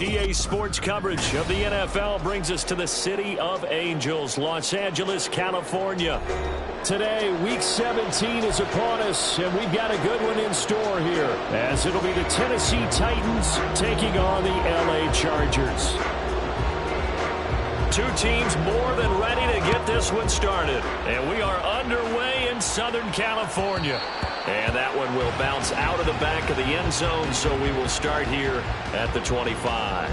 EA Sports coverage of the NFL brings us to the City of Angels, Los Angeles, California. Today, Week 17 is upon us, and we've got a good one in store here, as it'll be the Tennessee Titans taking on the LA Chargers. Two teams more than ready to get this one started, and we are underway in Southern California. And that one will bounce out of the back of the end zone, so we will start here at the 25.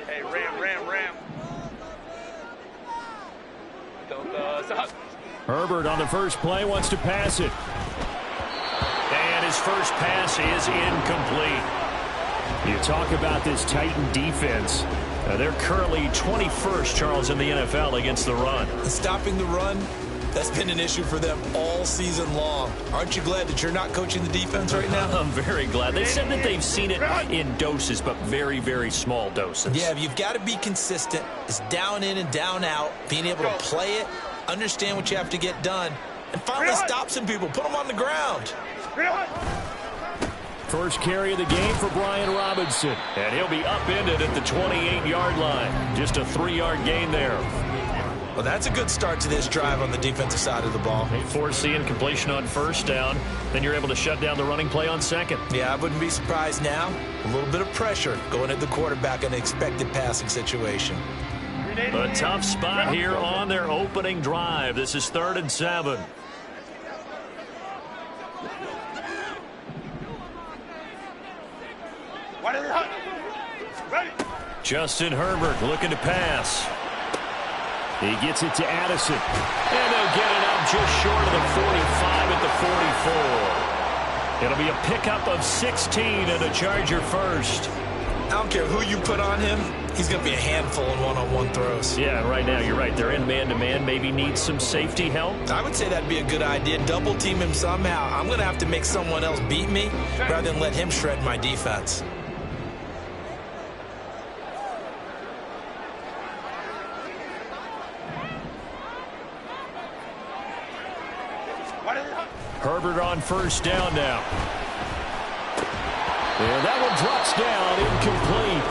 Hey, Ram. Don't stop. Herbert on the first play wants to pass it. And his first pass is incomplete. You talk about this Titan defense. They're currently 21st, Charles, in the NFL against the run. Stopping the run, that's been an issue for them all season long. Aren't you glad that you're not coaching the defense right now? I'm very glad. They said that they've seen it in doses, but very, very small doses. Yeah, you've got to be consistent. It's down in and down out, being able to play it, understand what you have to get done, and finally stop some people, put them on the ground. First carry of the game for Brian Robinson, and he'll be upended at the 28-yard line. Just a 3-yard gain there. Well, that's a good start to this drive on the defensive side of the ball. They force the incompletion on first down, then you're able to shut down the running play on second. Yeah, I wouldn't be surprised now. A little bit of pressure going at the quarterback in an expected passing situation. A tough spot here on their opening drive. This is 3rd and 7. Justin Herbert looking to pass. He gets it to Addison. And they'll get it up just short of the 45 at the 44. It'll be a pickup of 16 and a Charger first. I don't care who you put on him. He's going to be a handful in one-on-one throws. Yeah, and right now you're right. They're in man-to-man. Maybe needs some safety help. I would say that'd be a good idea. Double team him somehow. I'm going to have to make someone else beat me rather than let him shred my defense. Herbert on first down now. And that one drops down, incomplete.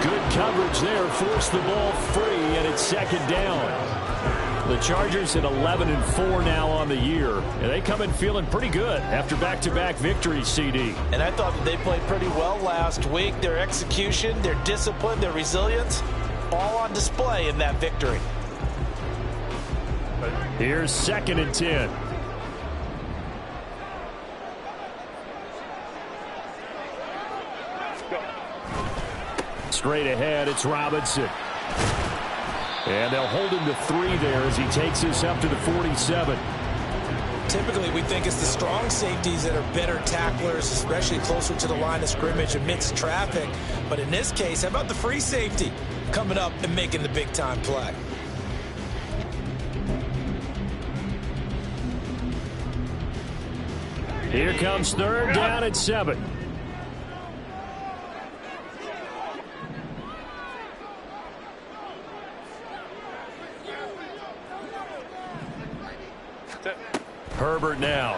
Good coverage there, forced the ball free, and it's 2nd down. The Chargers at 11-4 now on the year, and they come in feeling pretty good after back-to-back victories, CD. And I thought that they played pretty well last week. Their execution, their discipline, their resilience, all on display in that victory. Here's 2nd and 10. Straight ahead, it's Robinson. And they'll hold him to 3 there as he takes us up to the 47. Typically, we think it's the strong safeties that are better tacklers, especially closer to the line of scrimmage amidst traffic. But in this case, how about the free safety coming up and making the big-time play? Here comes 3rd down at 7. Herbert now.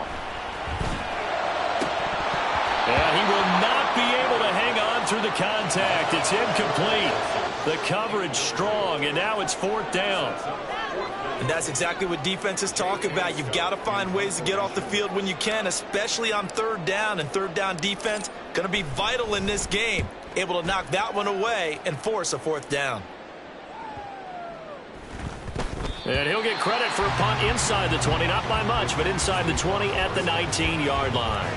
And he will not be able to hang on through the contact. It's incomplete. The coverage strong, and now it's 4th down. And that's exactly what defenses talk about. You've got to find ways to get off the field when you can, especially on 3rd down. And 3rd down defense going to be vital in this game. Able to knock that one away and force a 4th down. And he'll get credit for a punt inside the 20, not by much, but inside the 20 at the 19-yard line.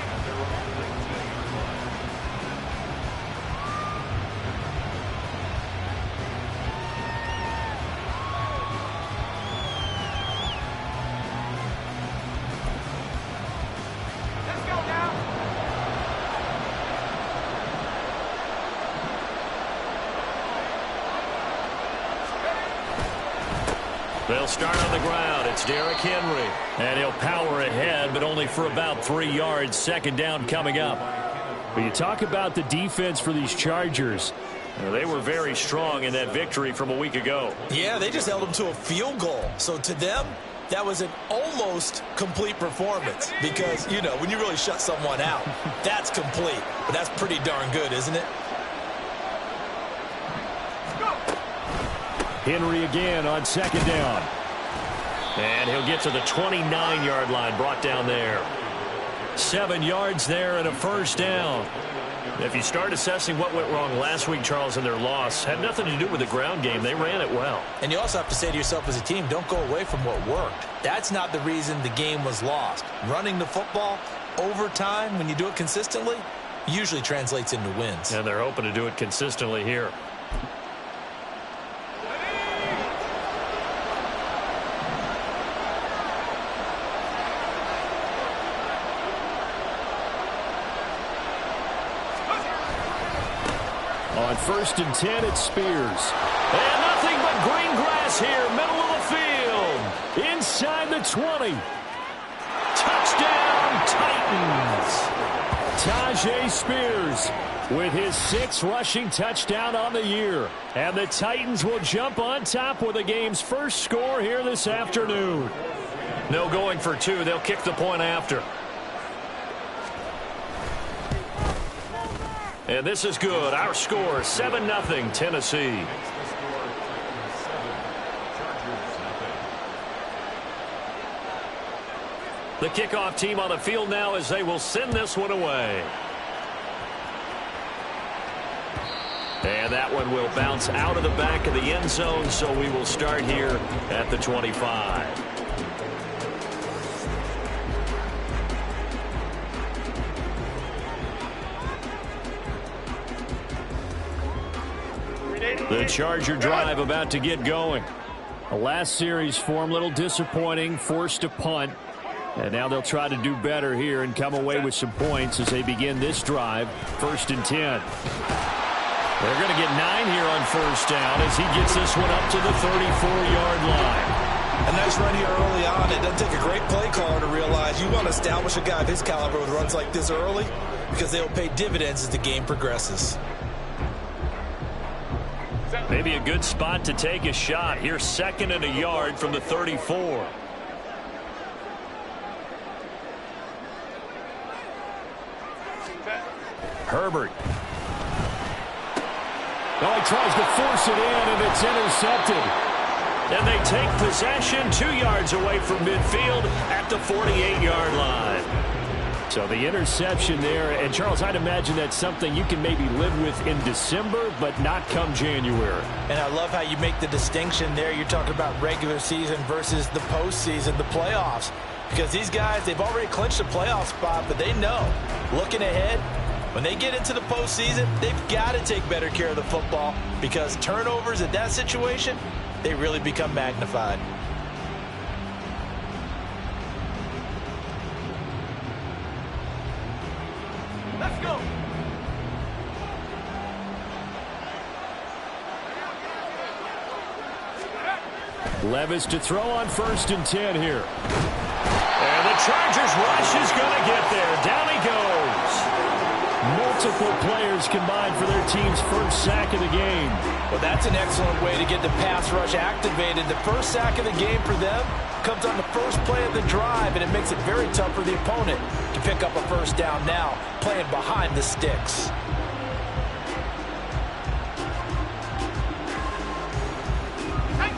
They'll start on the ground. It's Derrick Henry. And he'll power ahead, but only for about 3 yards. 2nd down coming up. But you talk about the defense for these Chargers. They were very strong in that victory from a week ago. Yeah, they just held them to a field goal. So to them, that was an almost complete performance because, you know, when you really shut someone out, that's complete. But that's pretty darn good, isn't it? Henry again on second down. And he'll get to the 29-yard line, brought down there. 7 yards there and a first down. If you start assessing what went wrong last week, Charles, in their loss, had nothing to do with the ground game. They ran it well. And you also have to say to yourself as a team, don't go away from what worked. That's not the reason the game was lost. Running the football over time, when you do it consistently, usually translates into wins. And they're hoping to do it consistently here. On 1st and 10, it's Spears. And nothing but green grass here, middle of the field. Inside the 20. Touchdown, Titans. Tajay Spears with his 6th rushing touchdown on the year. And the Titans will jump on top with the game's first score here this afternoon. No going for 2. They'll kick the point after. And this is good. Our score, 7-0 Tennessee. The kickoff team on the field now as they will send this one away. And that one will bounce out of the back of the end zone, so we will start here at the 25. The Charger drive about to get going. The last series form, a little disappointing, forced to punt. And now they'll try to do better here and come away with some points as they begin this drive. 1st and 10. They're going to get 9 here on 1st down as he gets this one up to the 34-yard line. A nice run here early on. It doesn't take a great play caller to realize you want to establish a guy of his caliber with runs like this early because they will pay dividends as the game progresses. Maybe a good spot to take a shot. Here, 2nd and a yard from the 34. Herbert. Oh, he tries to force it in, and it's intercepted. And they take possession 2 yards away from midfield at the 48-yard line. So the interception there, and Charles, I'd imagine that's something you can maybe live with in December, but not come January. And I love how you make the distinction there. You're talking about regular season versus the postseason, the playoffs. Because these guys, they've already clinched a playoff spot, but they know, looking ahead, when they get into the postseason, they've got to take better care of the football because turnovers in that situation, they really become magnified. Let's go. Levis to throw on 1st and 10 here. And the Chargers rush is going to get there. Down he goes. Multiple players combined for their team's first sack of the game. Well, that's an excellent way to get the pass rush activated. The first sack of the game for them comes on the first play of the drive, and it makes it very tough for the opponent to pick up a first down now, playing behind the sticks.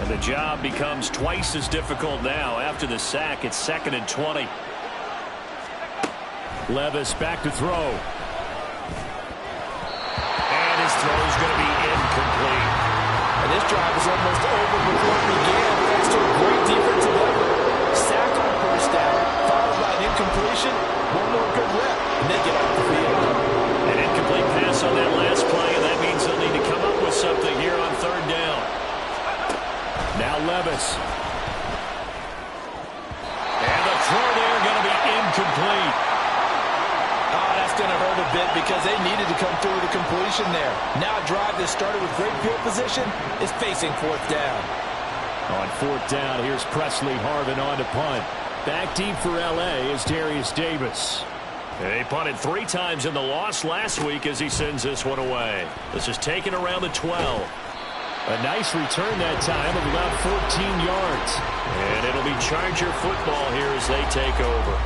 And the job becomes twice as difficult now. After the sack, it's 2nd and 20. Levis back to throw. And his throw is going to be incomplete. And this drive is almost over before it began, thanks to a great defensive effort. Sack on 1st down, followed by an incompletion. One more good rep, and they get off the field. An incomplete pass on that last play, and that means they'll need to come up with something here on 3rd down. Now Levis. And the throw there going to be incomplete. Oh, that's going to hurt a bit because they needed to come through with a completion there. Now a drive that started with great field position is facing 4th down. On 4th down, here's Presley Harvin on to punt. Back deep for L.A. is Darius Davis. He punted 3 times in the loss last week as he sends this one away. This is taken around the 12. A nice return that time of about 14 yards. And it'll be Charger football here as they take over.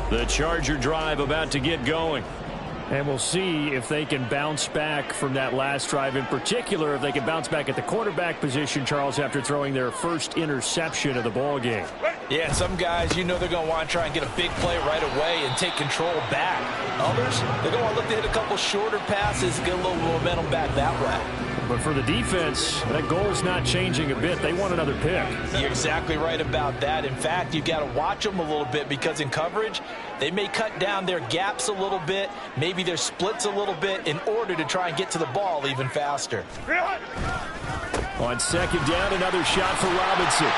The Charger drive about to get going. And we'll see if they can bounce back from that last drive. In particular, if they can bounce back at the quarterback position, Charles, after throwing their first interception of the ball game. Yeah, some guys, you know they're going to want to try and get a big play right away and take control back. Others, they're going to want to look to hit a couple shorter passes, get a little momentum back that way. But for the defense, that goal's not changing a bit. They want another pick. You're exactly right about that. In fact, you've got to watch them a little bit because in coverage, they may cut down their gaps a little bit, maybe their splits a little bit in order to try and get to the ball even faster. On second down, another shot for Robinson.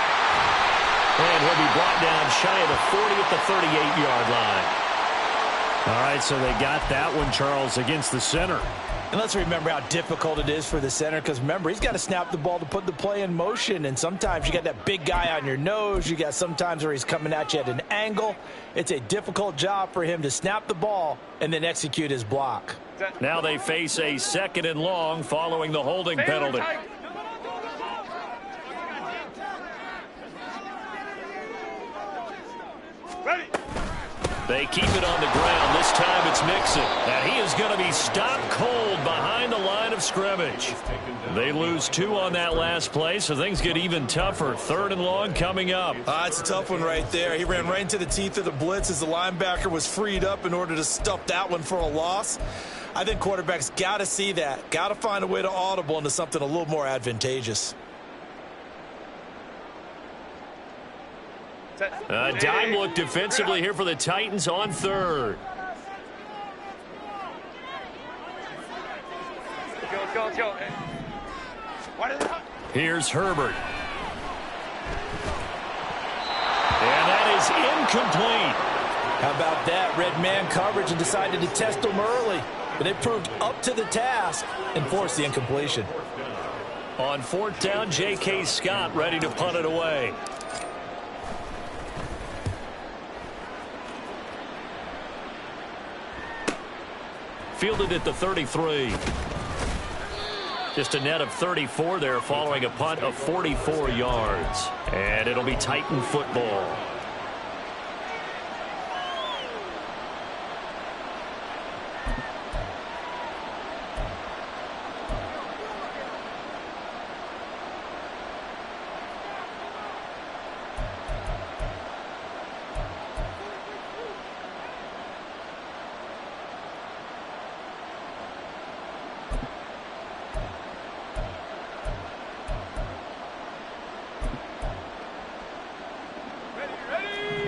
And he'll be brought down shy of the 40 at the 38-yard line. All right, so they got that one, Charles, against the center. And let's remember how difficult it is for the center because, remember, he's got to snap the ball to put the play in motion. And sometimes you got that big guy on your nose. You got sometimes where he's coming at you at an angle. It's a difficult job for him to snap the ball and then execute his block. Now they face a 2nd and long following the holding penalty. Ready. They keep it on the ground. This time it's Mixon. And he is going to be stopped cold behind the line of scrimmage. They lose 2 on that last play, so things get even tougher. 3rd and long coming up. It's a tough one right there. He ran right into the teeth of the blitz as the linebacker was freed up in order to stuff that one for a loss. I think quarterbacks got to see that. Got to find a way to audible into something a little more advantageous. A dime look defensively here for the Titans on 3rd. Go. Here's Herbert. And that is incomplete. How about that? Red man coverage and decided to test them early. But they proved up to the task and forced the incompletion. On 4th down, J.K. Scott ready to punt it away. Fielded at the 33. Just a net of 34 there following a punt of 44 yards. And it'll be Titan football.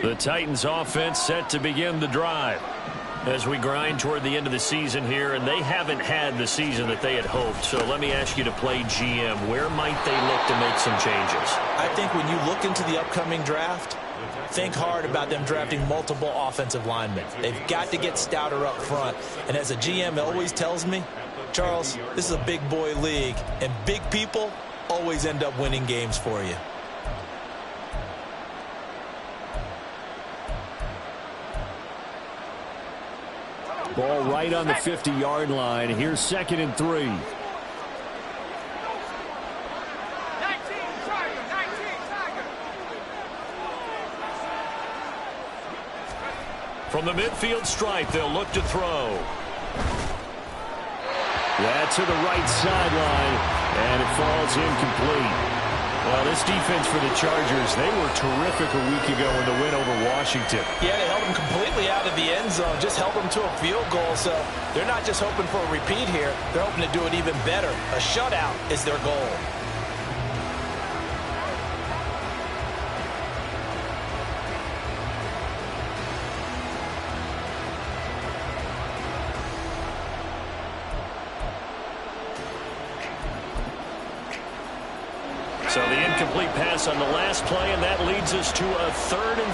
The Titans offense set to begin the drive as we grind toward the end of the season here, and they haven't had the season that they had hoped. So let me ask you to play GM. Where might they look to make some changes? I think when you look into the upcoming draft, think hard about them drafting multiple offensive linemen. They've got to get stouter up front. And as a GM always tells me, Charles, this is a big boy league, and big people always end up winning games for you. Ball right on the 50-yard line. Here's 2nd and 3. From the midfield stripe, they'll look to throw. That's to the right sideline, and it falls incomplete. Well, this defense for the Chargers, they were terrific a week ago in the win over Washington. Yeah, they held them completely out of the end zone, just held them to a field goal. So they're not just hoping for a repeat here. They're hoping to do it even better. A shutout is their goal. So the incomplete pass on the last play, and that leads us to a 3rd and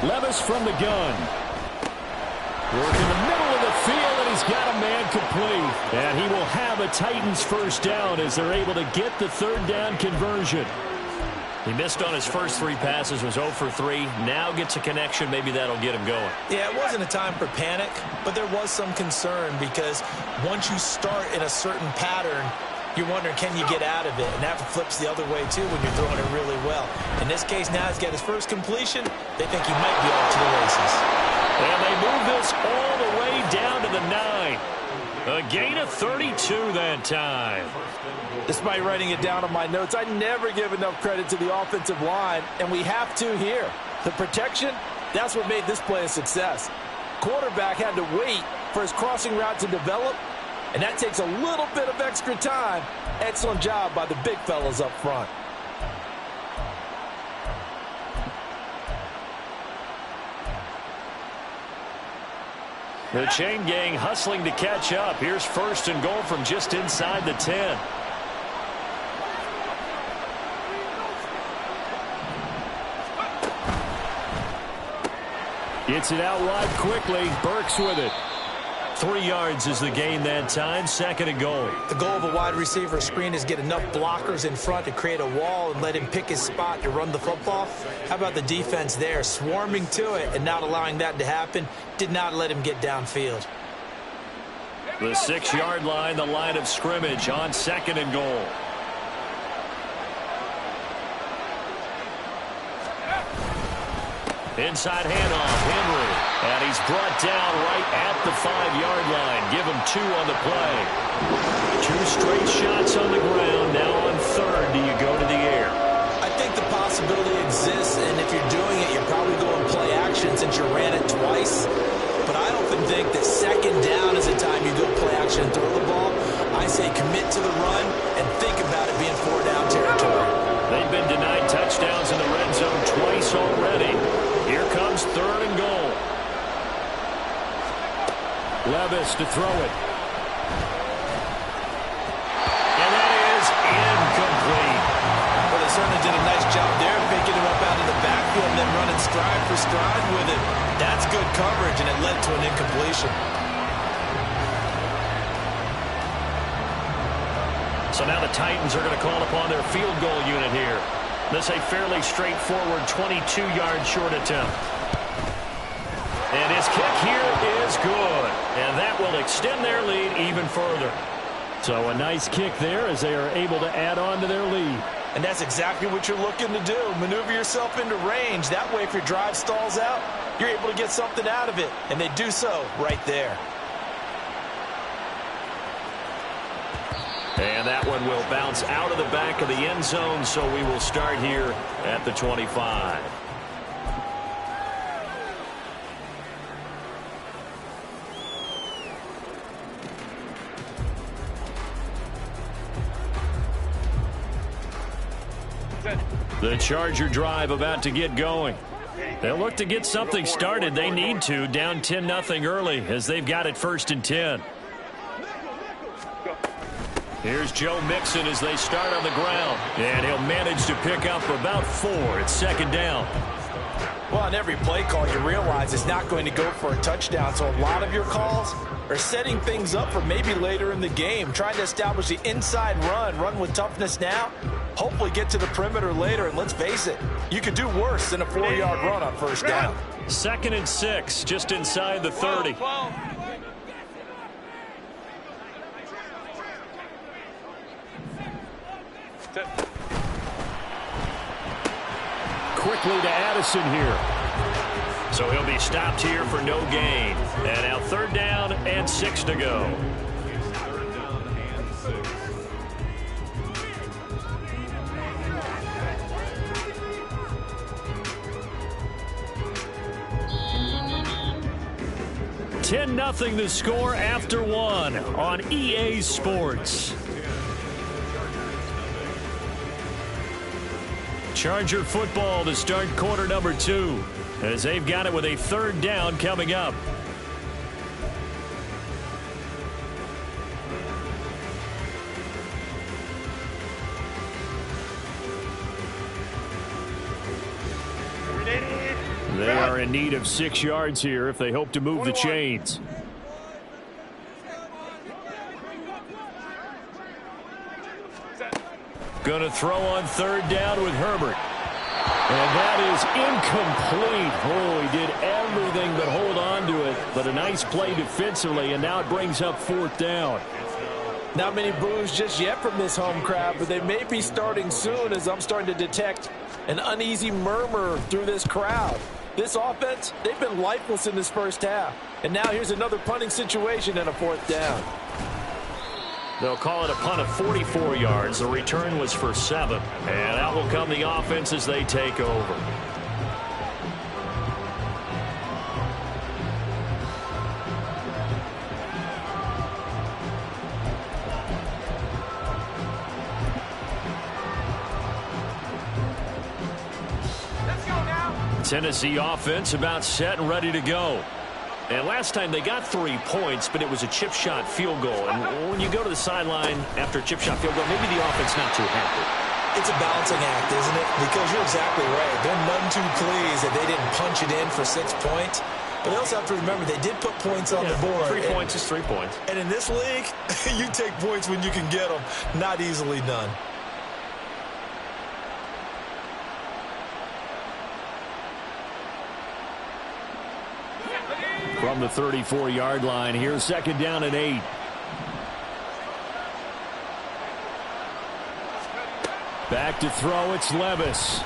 3. Levis from the gun. Work in the middle of the field, and he's got a man complete. And he will have a Titans first down as they're able to get the third down conversion. He missed on his first 3 passes, was 0 for 3. Now gets a connection. Maybe that'll get him going. Yeah, it wasn't a time for panic, but there was some concern because once you start in a certain pattern, you're wondering, can you get out of it? And that flips the other way, too, when you're throwing it really well. In this case, now he's got his first completion. They think he might be off to the races. And they move this all the way down to the 9. A gain of 32 that time. Despite writing it down on my notes, I never give enough credit to the offensive line, and we have to here. The protection, that's what made this play a success. Quarterback had to wait for his crossing route to develop, and that takes a little bit of extra time. Excellent job by the big fellas up front. The chain gang hustling to catch up. Here's 1st and goal from just inside the 10. Gets it out wide quickly. Burks with it. 3 yards is the gain that time. 2nd and goal. The goal of a wide receiver screen is get enough blockers in front to create a wall and let him pick his spot to run the football. How about the defense there? Swarming to it and not allowing that to happen. Did not let him get downfield. The 6-yard line, the line of scrimmage on 2nd and goal. Inside handoff, Henry. And he's brought down right at the 5-yard line. Give him 2 on the play. 2 straight shots on the ground. Now on 3rd, do you go to the air? I think the possibility exists, and if you're doing it, you're probably going play action since you ran it twice. But I often think that 2nd down is the time you go play action and throw the ball. I say commit to the run and think about it being 4-down territory. They've been denied touchdowns in the red zone twice already. Here comes 3rd and goal. Levis to throw it. And that is incomplete. Well, they certainly did a nice job there picking him up out of the backfield and then running stride for stride with it. That's good coverage, and it led to an incompletion. So now the Titans are going to call upon their field goal unit here. This a fairly straightforward 22-yard short attempt. And his kick here is good. And that will extend their lead even further. So a nice kick there as they are able to add on to their lead. And that's exactly what you're looking to do. Maneuver yourself into range. That way, if your drive stalls out, you're able to get something out of it. And they do so right there. And that one will bounce out of the back of the end zone, so we will start here at the 25. The Charger drive about to get going. They'll look to get something started. They need to, down 10-0 early as they've got it 1st and 10. Here's Joe Mixon as they start on the ground. And he'll manage to pick up about 4. It's 2nd down. Well, on every play call, you realize it's not going to go for a touchdown. So a lot of your calls are setting things up for maybe later in the game, trying to establish the inside run with toughness now, hopefully get to the perimeter later. And let's face it, you could do worse than a 4-yard run on 1st down. 2nd and 6, just inside the 30. Quickly to Addison here. So he'll be stopped here for no gain. And now 3rd down and 6 to go. $10-0 the score after 1 on EA Sports. Charger football to start quarter number 2 as they've got it with a 3rd down coming up. They are in need of 6 yards here if they hope to move the chains. Going to throw on third down with Herbert. And that is incomplete. Oh, he did everything but hold on to it. But a nice play defensively, and now it brings up fourth down. Not many boos just yet from this home crowd, but they may be starting soon as I'm starting to detect an uneasy murmur through this crowd. This offense, they've been lifeless in this first half. And now here's another punting situation and a fourth down. They'll call it a punt of 44 yards. The return was for 7. And out will come the offense as they take over. Tennessee offense about set and ready to go. And last time they got 3 points, but it was a chip shot field goal. And when you go to the sideline after a chip shot field goal, maybe the offense not too happy. It's a balancing act, isn't it? Because you're exactly right. They're none too pleased that they didn't punch it in for 6 points. But they also have to remember they did put points on the board. 3 points is 3 points. And in this league, you take points when you can get them. Not easily done. From the 34-yard line here, second down and 8. Back to throw, it's Levis.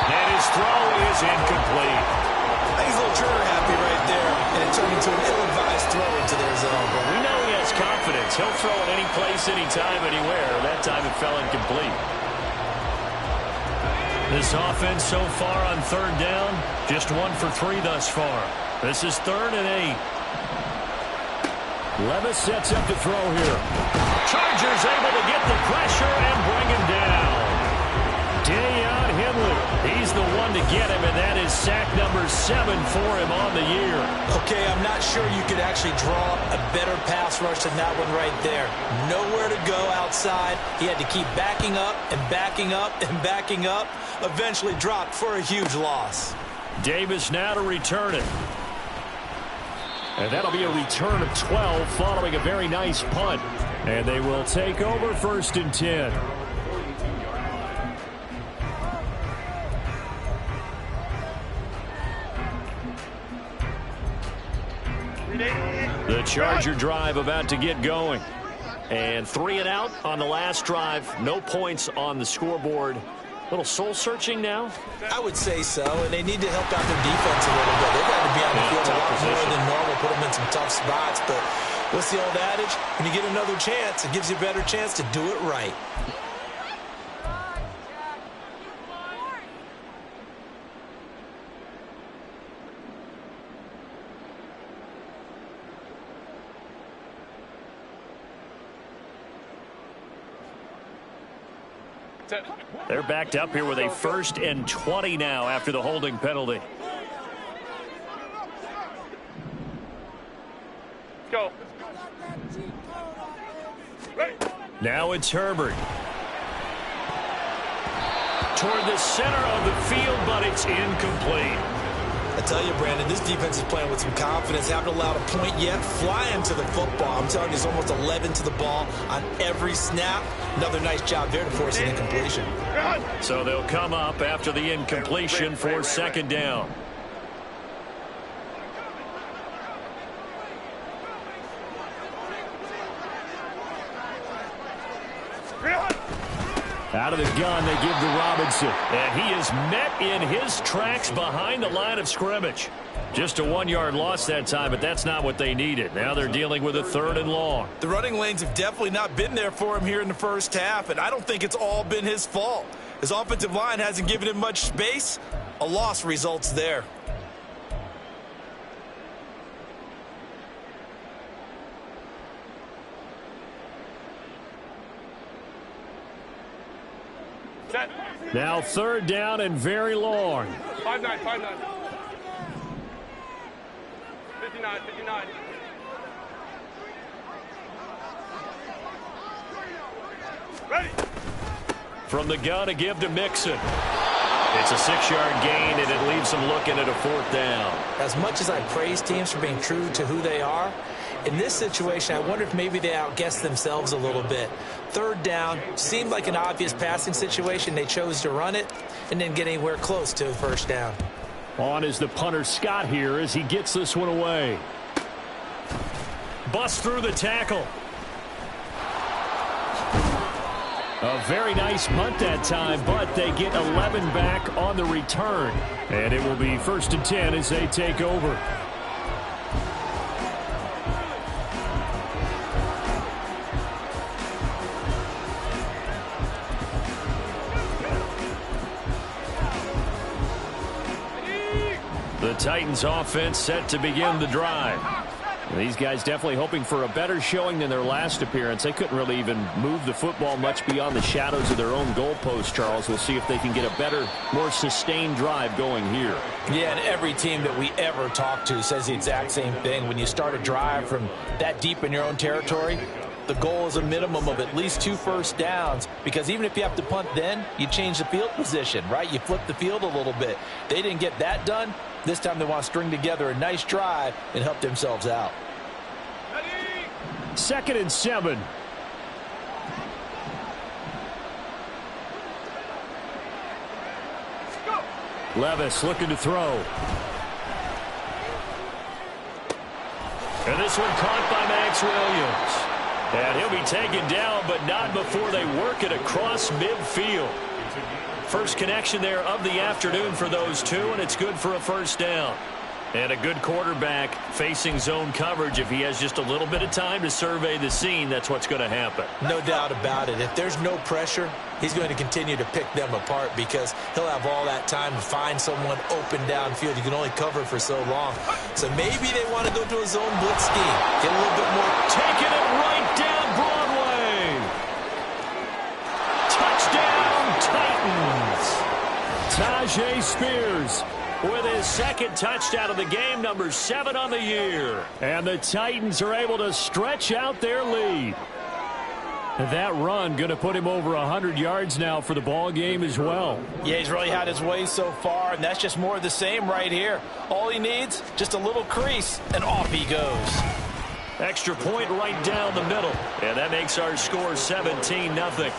And his throw is incomplete. He's a little trigger happy right there, and it turned into an ill-advised throw into their zone. But we know he has confidence. He'll throw it any place, anytime, anywhere. That time it fell incomplete. This offense so far on third down, just 1 for 3 thus far. This is third and 8. Levis sets up to throw here. Chargers able to get the pressure and bring him down. Deion Henley, he's the one to get him, and that is sack number 7 for him on the year. Okay, I'm not sure you could actually draw up a better pass rush than that one right there. Nowhere to go outside. He had to keep backing up and backing up and backing up. Eventually dropped for a huge loss. Davis now to return it. And that'll be a return of 12 following a very nice punt. And they will take over first and 10. The Charger drive about to get going. And 3 and out on the last drive. No points on the scoreboard. Little soul-searching now? I would say so, and they need to help out their defense a little bit. They've got to be on the field a lot more than normal, put them in some tough spots. But what's the old adage? When you get another chance, it gives you a better chance to do it right. They're backed up here with a 1st and 20 now after the holding penalty. Go. Now it's Herbert. Toward the center of the field, but it's incomplete. I tell you, Brandon, this defense is playing with some confidence. Haven't allowed a point yet. Flying to the football. I'm telling you, it's almost 11 to the ball on every snap. Another nice job there to force an incompletion. So they'll come up after the incompletion for second down. Out of the gun, they give to Robinson. And he is met in his tracks behind the line of scrimmage. Just a 1-yard loss that time, but that's not what they needed. Now they're dealing with a 3rd and long. The running lanes have definitely not been there for him here in the first half, and I don't think it's all been his fault. His offensive line hasn't given him much space. A loss results there. Set. Now 3rd down and very long. 5-9, 5-9. 59, 59. Ready. From the gun, a give to Mixon. It's a 6-yard gain, and it leaves them looking at a 4th down. As much as I praise teams for being true to who they are, in this situation, I wonder if maybe they outguessed themselves a little bit. 3rd down seemed like an obvious passing situation. They chose to run it and didn't get anywhere close to a 1st down. On is the punter Scott here as he gets this one away. Bust through the tackle. A very nice punt that time, but they get 11 back on the return. And it will be 1st and 10 as they take over. The Titans offense set to begin the drive. These guys definitely hoping for a better showing than their last appearance. They couldn't really even move the football much beyond the shadows of their own goalpost, Charles. We'll see if they can get a better, more sustained drive going here. Yeah, and every team that we ever talk to says the exact same thing. When you start a drive from that deep in your own territory, the goal is a minimum of at least 2 first downs, because even if you have to punt then, you change the field position, right? You flip the field a little bit. They didn't get that done. This time they want to string together a nice drive and help themselves out. 2nd and 7. Levis looking to throw. And this one caught by Max Williams. And he'll be taken down, but not before they work it across midfield. First connection there of the afternoon for those two, and it's good for a 1st down. And a good quarterback facing zone coverage. If he has just a little bit of time to survey the scene, that's what's going to happen. No doubt about it. If there's no pressure, he's going to continue to pick them apart, because he'll have all that time to find someone open downfield. You can only cover for so long. So maybe they want to go to a zone blitz scheme. Get a little bit more. Taking it right down Broadway. Touchdown Titans. Tajay Spears with his 2nd touchdown of the game, number 7 on the year. And the Titans are able to stretch out their lead. That run going to put him over 100 yards now for the ball game as well. Yeah, he's really had his way so far, and that's just more of the same right here. All he needs, just a little crease, and off he goes. Extra point right down the middle. And that makes our score 17-0.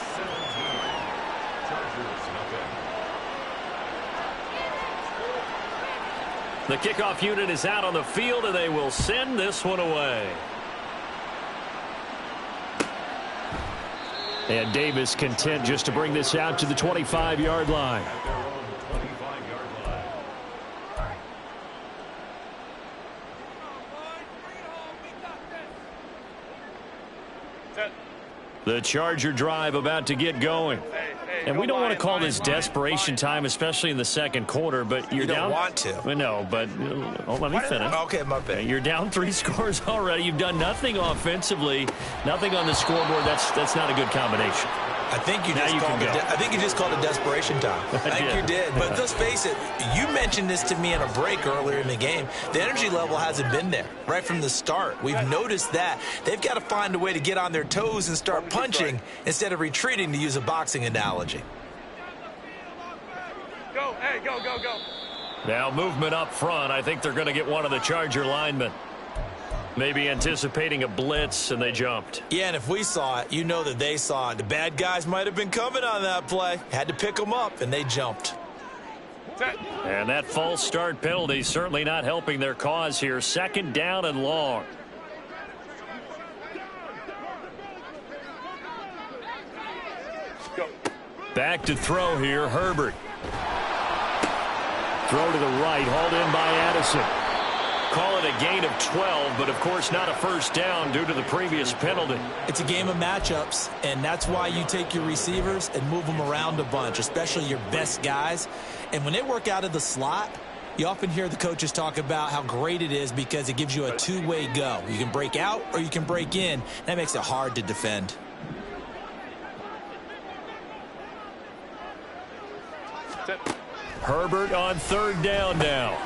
The kickoff unit is out on the field, and they will send this one away. And Davis content just to bring this out to the 25-yard line. The Charger drive about to get going. And we don't want to call this desperation time, especially in the 2nd quarter, but you're down. You don't want to. Well, no, but let me finish. Okay, my bad. You're down 3 scores already. You've done nothing offensively, nothing on the scoreboard. That's not a good combination. I think you just called it desperation time. I think you did. But let's face it, you mentioned this to me in a break earlier in the game. The energy level hasn't been there right from the start. We've noticed that. They've got to find a way to get on their toes and start punching instead of retreating, to use a boxing analogy. Go, hey, go, go, go. Now movement up front. I think they're going to get one of the Charger linemen. Maybe anticipating a blitz, and they jumped. Yeah, and if we saw it, you know that they saw it. The bad guys might have been coming on that play. Had to pick them up, and they jumped. And that false start penalty certainly not helping their cause here. 2nd down and long. Go. Back to throw here, Herbert. Throw to the right, hauled in by Addison. Call it a gain of 12, but of course not a 1st down due to the previous penalty. It's a game of matchups, and that's why you take your receivers and move them around a bunch, especially your best guys. And when they work out of the slot, you often hear the coaches talk about how great it is because it gives you a two-way go. You can break out or you can break in. That makes it hard to defend. Herbert on 3rd down now.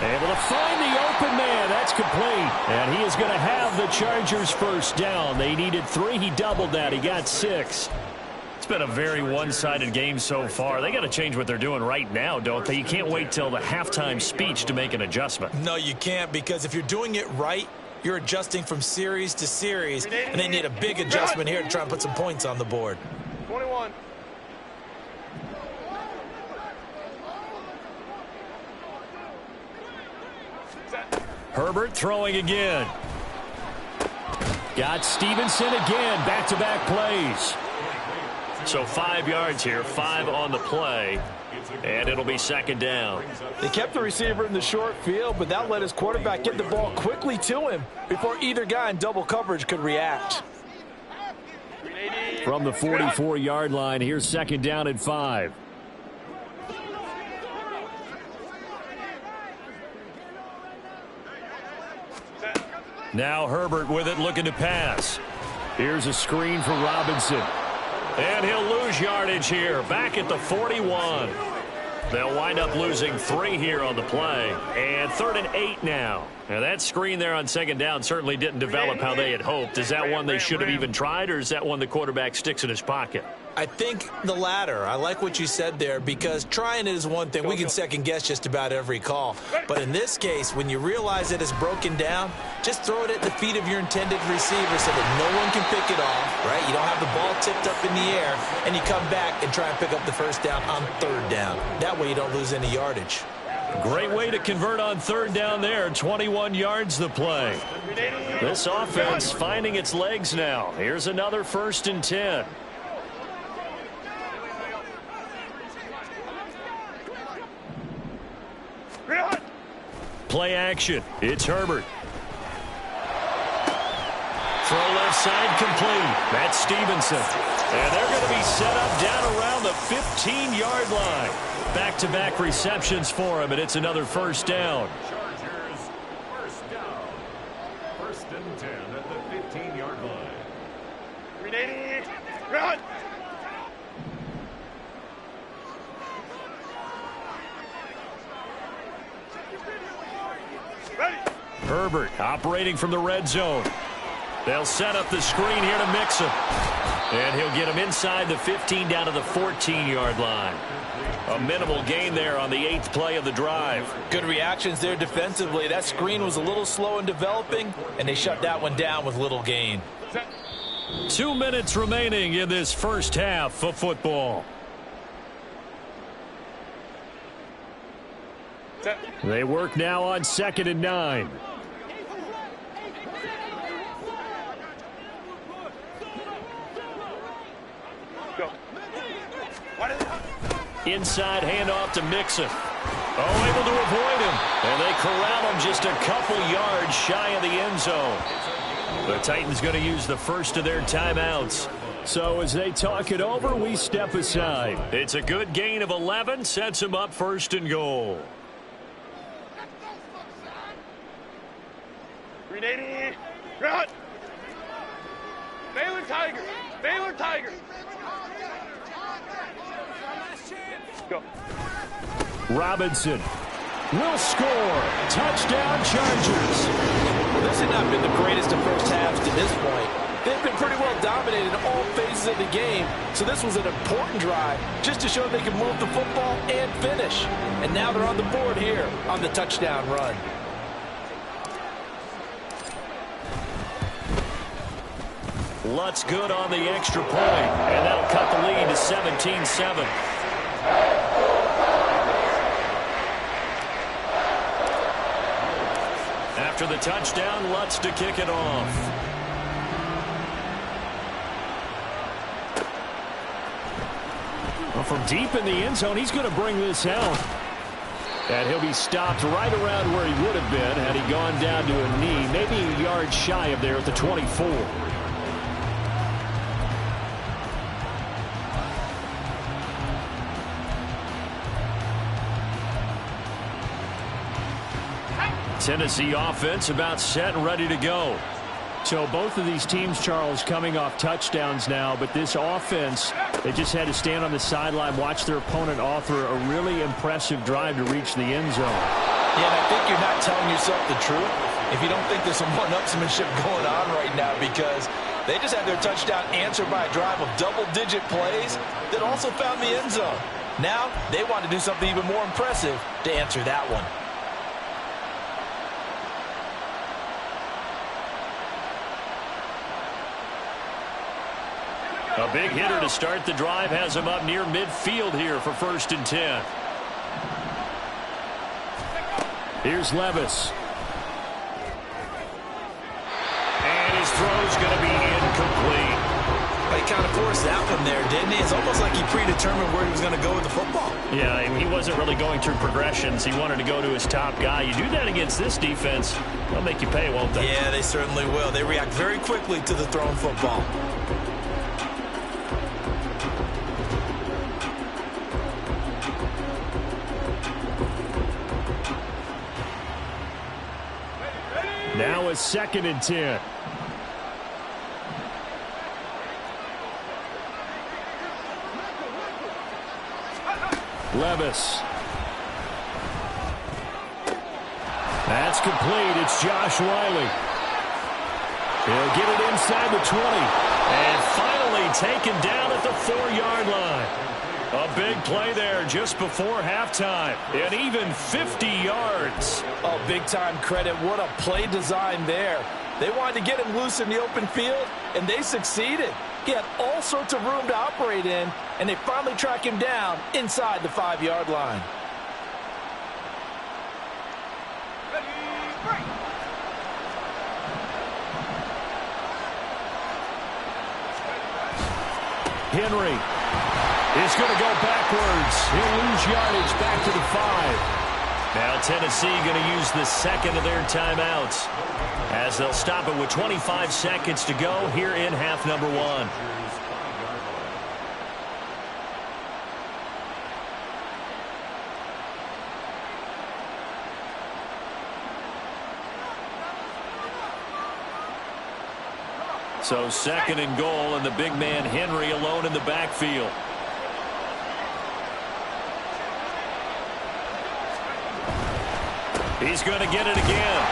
Able to find the open man. That's complete. And he is going to have the Chargers 1st down. They needed 3. He doubled that. He got 6. It's been a very one-sided game so far. They got to change what they're doing right now, don't they? You can't wait till the halftime speech to make an adjustment. No, you can't, because if you're doing it right, you're adjusting from series to series, and they need a big adjustment here to try and put some points on the board. 21. Herbert throwing again. Got Stevenson again. Back-to-back plays. So 5 yards here, 5 on the play, and it'll be second down. They kept the receiver in the short field, but that let his quarterback get the ball quickly to him before either guy in double coverage could react. From the 44-yard line, here's second down and 5. Now Herbert with it, looking to pass. Here's a screen for Robinson. And he'll lose yardage here, back at the 41. They'll wind up losing 3 here on the play. And 3rd and 8 now. Now that screen there on second down certainly didn't develop how they had hoped. Is that one they should have even tried, or is that one the quarterback sticks in his pocket? I think the latter. I like what you said there, because trying it is one thing. We can second guess just about every call. But in this case, when you realize that it's broken down, just throw it at the feet of your intended receiver so that no one can pick it off, right? You don't have the ball tipped up in the air, and you come back and try and pick up the first down on 3rd down. That way you don't lose any yardage. Great way to convert on 3rd down there. 21 yards the play. This offense finding its legs now. Here's another 1st and 10. Play action. It's Herbert. Throw left side complete. That's Stevenson. And they're going to be set up down around the 15-yard line. Back-to-back receptions for him, and it's another 1st down. Chargers, 1st down. 1st and 10 at the 15-yard line. 380. Run. Ready. Herbert operating from the red zone. They'll set up the screen here to mix him. And he'll get him inside the 15 down to the 14-yard line. A minimal gain there on the 8th play of the drive. Good reactions there defensively. That screen was a little slow in developing, and they shut that one down with little gain. 2 minutes remaining in this first half of football. They work now on 2nd and 9. Go. Inside handoff to Mixon. Oh, able to avoid him. And they corral him just a couple yards shy of the end zone. The Titans going to use the first of their timeouts. So as they talk it over, we step aside. It's a good gain of 11. Sets him up 1st and goal. 380. Run. Baylor Tigers. Baylor Tigers. Go. Robinson will score. Touchdown, Chargers. Well, this had not been the greatest of first halves to this point. They've been pretty well dominated in all phases of the game, so this was an important drive just to show they can move the football and finish. And now they're on the board here on the touchdown run. Lutz good on the extra point, and that'll cut the lead to 17-7. After the touchdown, Lutz to kick it off. Well, from deep in the end zone, he's going to bring this out. And he'll be stopped right around where he would have been had he gone down to a knee, maybe a yard shy of there at the 24. Tennessee offense about set and ready to go. So both of these teams, Charles, coming off touchdowns now, but this offense, they just had to stand on the sideline, watch their opponent author a really impressive drive to reach the end zone. Yeah, and I think you're not telling yourself the truth if you don't think there's some one-upsmanship going on right now, because They just had their touchdown answered by a drive of double-digit plays that also found the end zone. Now, they want to do something even more impressive to answer that one. A big hitter to start the drive has him up near midfield here for 1st and 10. Here's Levis. And his throw's going to be incomplete. He kind of forced that one there, didn't he? It's almost like he predetermined where he was going to go with the football. Yeah, he wasn't really going through progressions. He wanted to go to his top guy. You do that against this defense, they'll make you pay, won't they? Yeah, they certainly will. They react very quickly to the thrown football. Now it's 2nd and 10. Levis. That's complete. It's Josh Wiley. He'll get it inside the 20. And finally taken down at the 4-yard line. A big play there just before halftime. And even 50 yards. Oh, big-time credit. What a play design there. They wanted to get him loose in the open field, and they succeeded. He had all sorts of room to operate in, and they finally track him down inside the 5-yard line. Henry is going to go backwards. He'll lose yardage back to the 5. Now Tennessee going to use the second of their timeouts as they'll stop it with 25 seconds to go here in half number 1. So 2nd and goal, and the big man Henry alone in the backfield. He's going to get it again.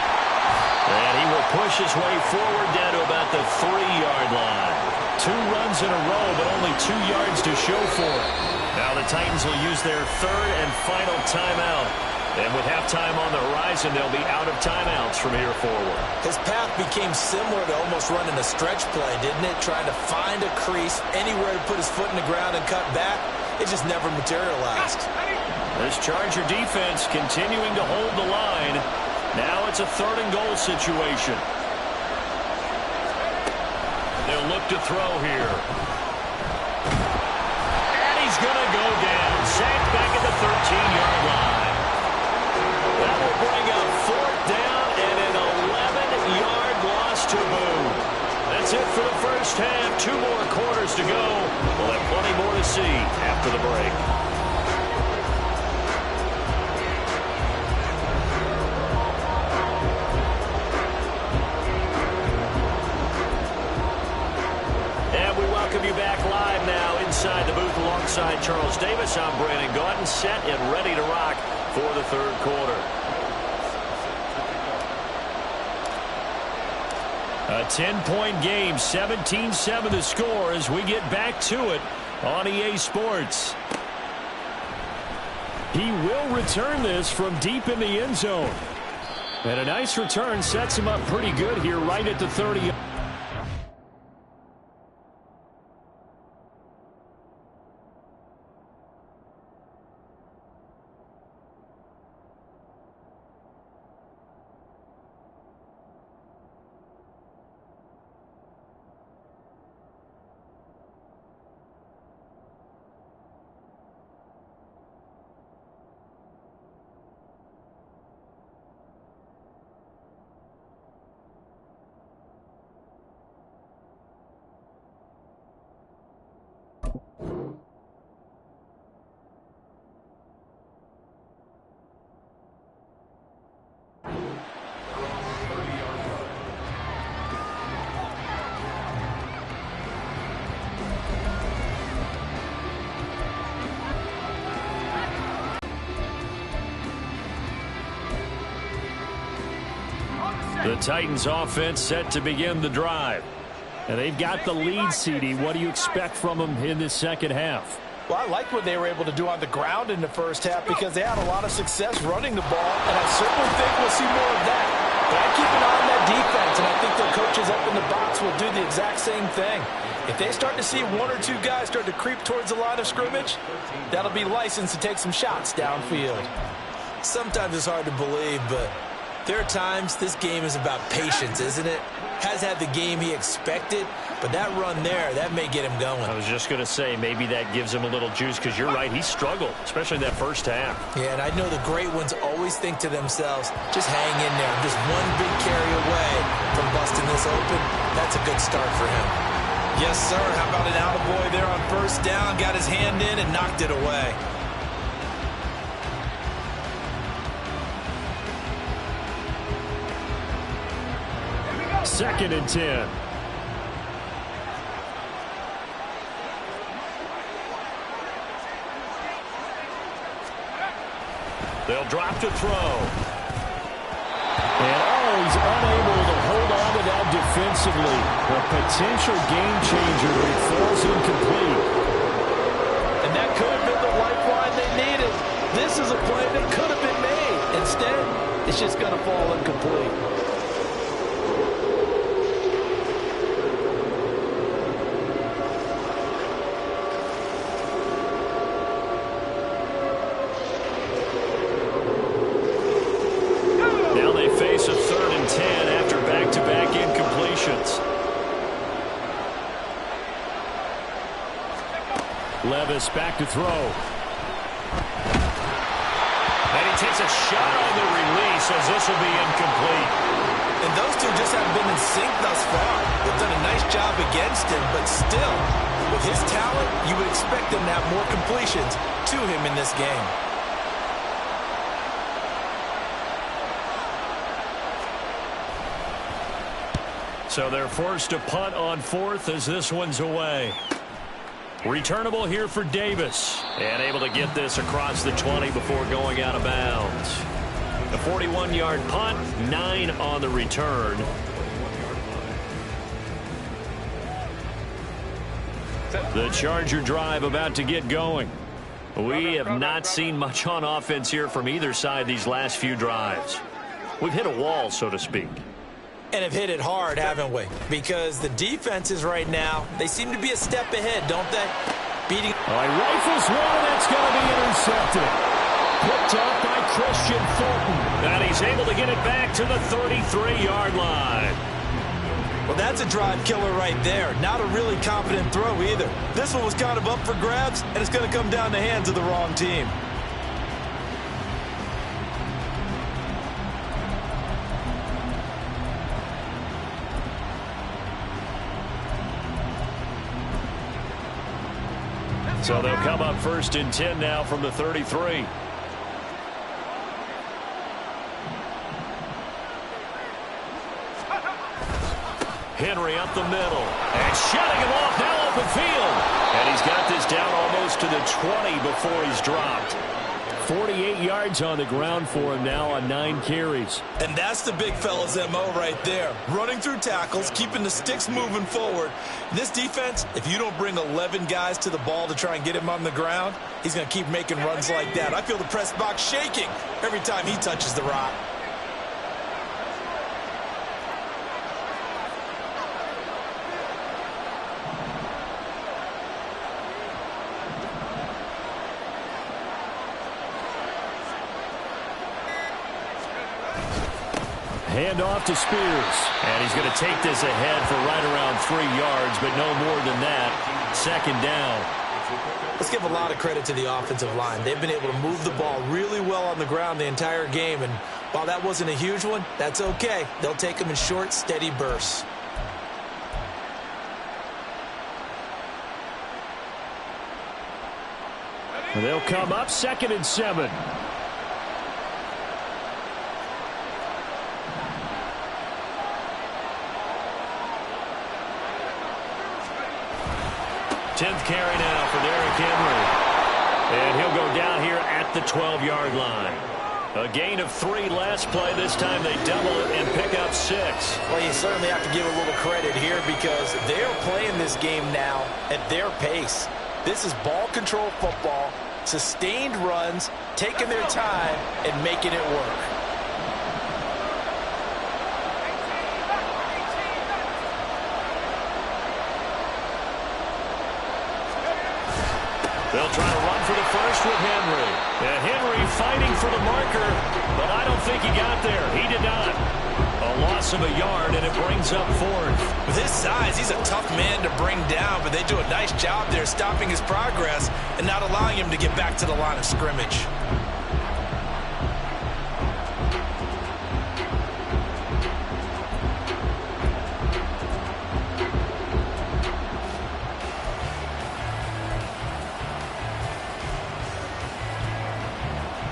And he will push his way forward down to about the 3-yard line. 2 runs in a row, but only 2 yards to show for it. Now the Titans will use their 3rd and final timeout. And with halftime on the horizon, they'll be out of timeouts from here forward. His path became similar to almost running a stretch play, didn't it? Trying to find a crease, anywhere to put his foot in the ground and cut back. It just never materialized. This Charger defense continuing to hold the line. Now it's a 3rd and goal situation. They'll look to throw here. And he's going to go down. Sacked back at the 13-yard line. That will bring up 4th down and an 11-yard loss to boot. That's it for the first half. 2 more quarters to go. We'll have plenty more to see after the break. You back live now inside the booth alongside Charles Davis. I'm Brandon Gaudin, set and ready to rock for the 3rd quarter. A 10-point game, 17-7 the score as we get back to it on EA Sports. He will return this from deep in the end zone. And a nice return sets him up pretty good here right at the 30. The Titans offense set to begin the drive. And they've got the lead, CD. What do you expect from them in this second half? Well, I liked what they were able to do on the ground in the first half because they had a lot of success running the ball, and I certainly think we'll see more of that. But I keep an eye on that defense, and I think their coaches up in the box will do the exact same thing. If they start to see one or two guys start to creep towards the line of scrimmage, that'll be licensed to take some shots downfield. Sometimes it's hard to believe, but there are times this game is about patience, isn't it? Has had the game he expected, but that run there, that may get him going. I was just going to say, maybe that gives him a little juice, because you're right, he struggled, especially that first half. Yeah, and I know the great ones always think to themselves, just hang in there. I'm just one big carry away from busting this open. That's a good start for him. Yes, sir. How about an attaboy there on first down? Got his hand in and knocked it away. Second and 10. They'll drop to throw. And he's unable to hold on to that defensively. A potential game changer, but it falls incomplete. And that could have been the lifeline they needed. This is a play that could have been made. Instead, it's just going to fall incomplete. Face of 3rd and 10 after back-to-back incompletions. Levis back to throw. And he takes a shot on the release as this will be incomplete. And those two just haven't been in sync thus far. They've done a nice job against him, but still, with his talent, you would expect him to have more completions to him in this game. So they're forced to punt on 4th as this one's away. Returnable here for Davis. And able to get this across the 20 before going out of bounds. A 41-yard punt, 9 on the return. The Charger drive about to get going. We have not seen much on offense here from either side these last few drives. We've hit a wall, so to speak. And have hit it hard, haven't we? Because the defenses right now, they seem to be a step ahead, don't they? Beating. Rifles one, that's going to be intercepted. Picked up by Christian Fulton. And he's able to get it back to the 33-yard line. Well, that's a drive killer right there. Not a really confident throw either. This one was kind of up for grabs, and it's going to come down the hands of the wrong team. So they'll come up 1st and 10 now from the 33. Henry up the middle. And shutting him off now open field. And he's got this down almost to the 20 before he's dropped. 48 yards on the ground for him now on 9 carries. And that's the big fella's MO right there. Running through tackles, keeping the sticks moving forward. This defense, if you don't bring 11 guys to the ball to try and get him on the ground, he's going to keep making runs like that. I feel the press box shaking every time he touches the rock. Hand off to Spears. And he's going to take this ahead for right around 3 yards, but no more than that. 2nd down. Let's give a lot of credit to the offensive line. They've been able to move the ball really well on the ground the entire game. And while that wasn't a huge one, that's okay. They'll take them in short, steady bursts. They'll come up 2nd and 7. 10th carry now for Derrick Henry. And he'll go down here at the 12-yard line. A gain of 3 last play. This time they double it and pick up 6. Well, you certainly have to give a little credit here because they're playing this game now at their pace. This is ball control football, sustained runs, taking their time and making it work. They'll try to run for the first with Henry. And Henry fighting for the marker, but I don't think he got there. He did not. A loss of a yard, and it brings up 4th. With his size, he's a tough man to bring down, but they do a nice job there stopping his progress and not allowing him to get back to the line of scrimmage.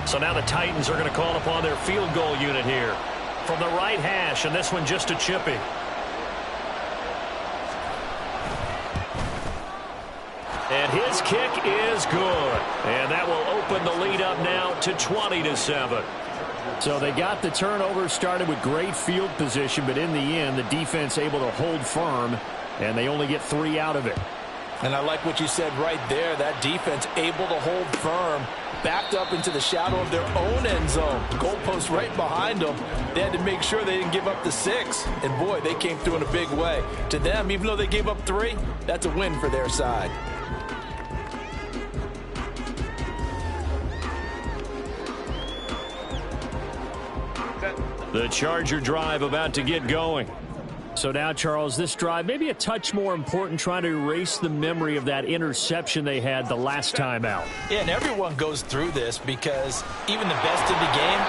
So now the Titans are going to call upon their field goal unit here. From the right hash, and this one just a chippy. And his kick is good. And that will open the lead up now to 20-7. So they got the turnover, started with great field position, but in the end, the defense able to hold firm, and they only get 3 out of it. And I like what you said right there. That defense able to hold firm, backed up into the shadow of their own end zone. Goalpost right behind them. They had to make sure they didn't give up the 6. And, boy, they came through in a big way. To them, even though they gave up 3, that's a win for their side. The Charger drive about to get going. So now, Charles, this drive maybe a touch more important, trying to erase the memory of that interception they had the last time out. Yeah, and everyone goes through this because even the best in the game,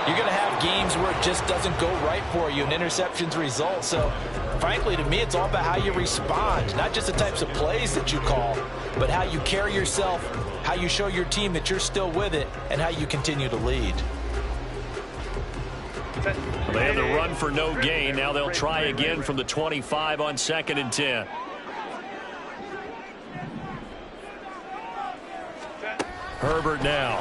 you're going to have games where it just doesn't go right for you and interceptions result. So, frankly, to me, it's all about how you respond, not just the types of plays that you call, but how you carry yourself, how you show your team that you're still with it, and how you continue to lead. They had to run for no gain. Now they'll try again from the 25 on 2nd and 10. Herbert now.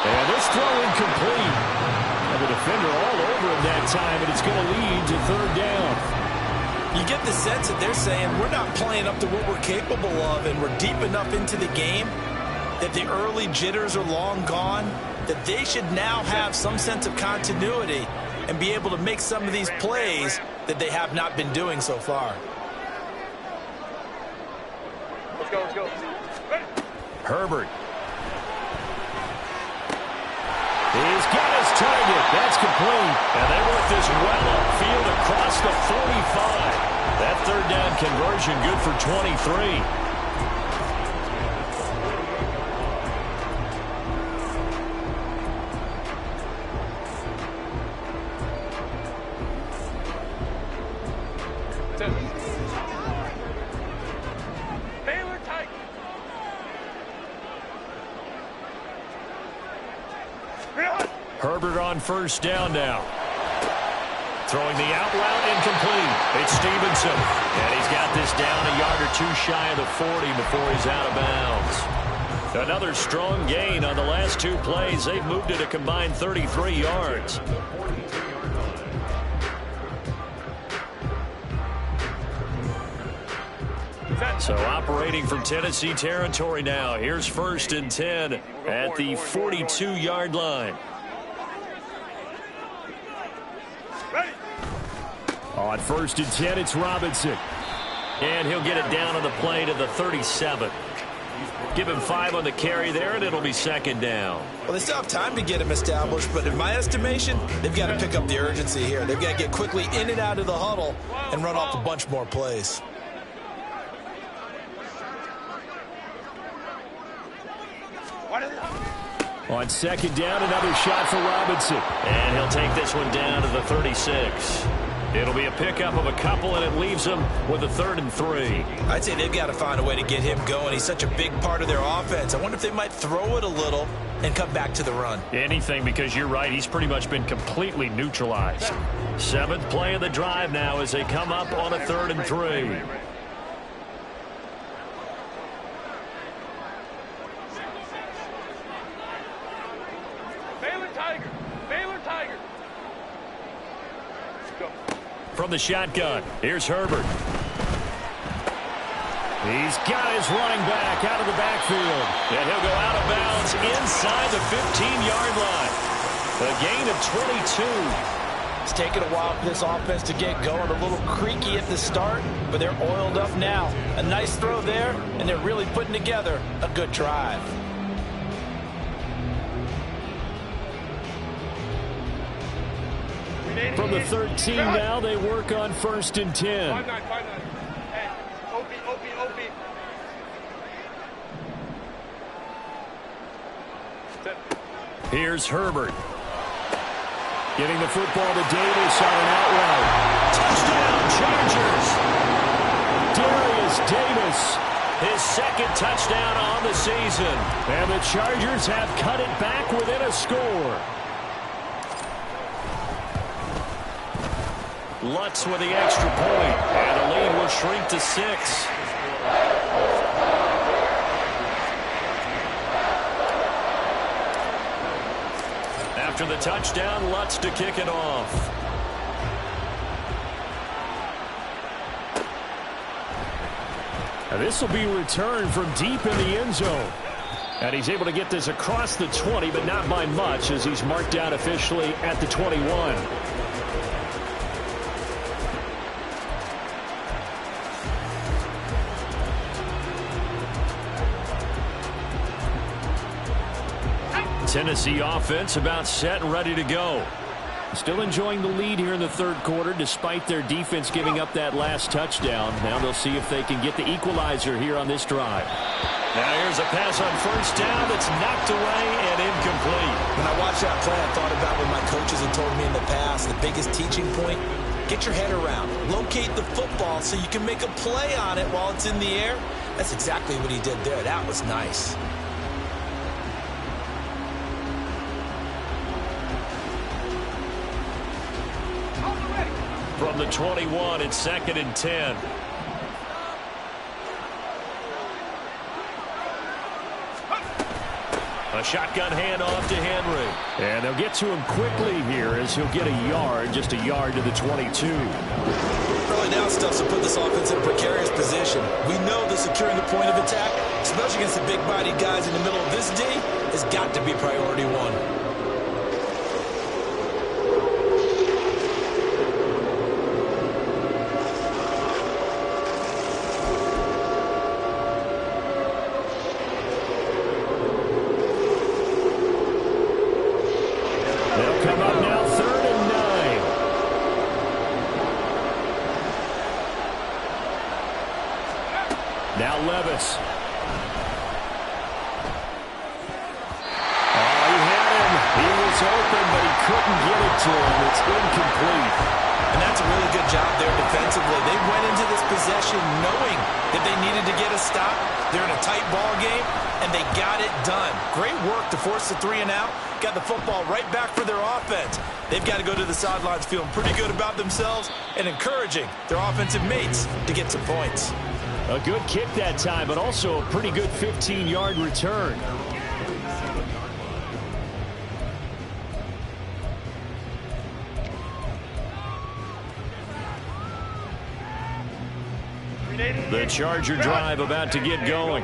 And this throw incomplete. And the defender all over him that time, and it's going to lead to 3rd down. You get the sense that they're saying we're not playing up to what we're capable of, and we're deep enough into the game that the early jitters are long gone, that they should now have some sense of continuity and be able to make some of these plays that they have not been doing so far. Let's go, let's go. Ready. Herbert. He's got his target. That's complete. And they work this well upfield across the 45. That 3rd down conversion good for 23. Baylor Titans. Herbert on 1st down now. Throwing the out route incomplete. It's Stevenson. And he's got this down a yard or 2 shy of the 40 before he's out of bounds. Another strong gain on the last 2 plays. They've moved it a combined 33 yards. So operating from Tennessee territory now. Here's 1st and 10 at the 42-yard line. Ready. On 1st and 10, it's Robinson. And he'll get it down on the play to the 37. Give him 5 on the carry there, and it'll be 2nd down. Well, they still have time to get him established, but in my estimation, they've got to pick up the urgency here. They've got to get quickly in and out of the huddle and run off a bunch more plays. On 2nd down, another shot for Robinson. And he'll take this one down to the 36. It'll be a pickup of a couple, and it leaves them with a 3rd and 3. I'd say they've got to find a way to get him going. He's such a big part of their offense. I wonder if they might throw it a little and come back to the run. Anything, because you're right. He's pretty much been completely neutralized. 7th play of the drive now as they come up on a 3rd and 3. from the shotgun. Here's Herbert. He's got his running back out of the backfield. And he'll go out of bounds inside the 15-yard line. A gain of 22. It's taken a while for this offense to get going. A little creaky at the start, but they're oiled up now. A nice throw there, and they're really putting together a good drive. From the 13 now, they work on 1st and 10. 5-9, 5-9. Hey, OP. Here's Herbert. Getting the football to Davis on an out route. Touchdown, Chargers! Darius Davis, his second touchdown on the season. And the Chargers have cut it back within a score. Lutz with the extra point. And the lead will shrink to 6. After the touchdown, Lutz to kick it off. And this will be returned from deep in the end zone. And he's able to get this across the 20, but not by much, as he's marked down officially at the 21. Tennessee offense about set and ready to go. Still enjoying the lead here in the third quarter, despite their defense giving up that last touchdown. Now they'll see if they can get the equalizer here on this drive. Now here's a pass on 1st down that's knocked away and incomplete. When I watched that play, I thought about what my coaches had told me in the past. The biggest teaching point, get your head around. Locate the football so you can make a play on it while it's in the air. That's exactly what he did there. That was nice. From the 21, it's 2nd and 10. A shotgun handoff to Henry. And they'll get to him quickly here as he'll get a yard, just a yard to the 22. Early down stuff to put this offense in a precarious position. We know that securing the point of attack, especially against the big-bodied guys in the middle of this D, has got to be priority one. Now Levis. Oh, he had him. He was open, but he couldn't get it to him. It's incomplete. And that's a really good job there defensively. They went into this possession knowing that they needed to get a stop. They're in a tight ball game, and they got it done. Great work to force the 3 and out. Got the football right back for their offense. They've got to go to the sidelines feeling pretty good about themselves and encouraging their offensive mates to get some points. A good kick that time, but also a pretty good 15-yard return. The Charger drive about to get going.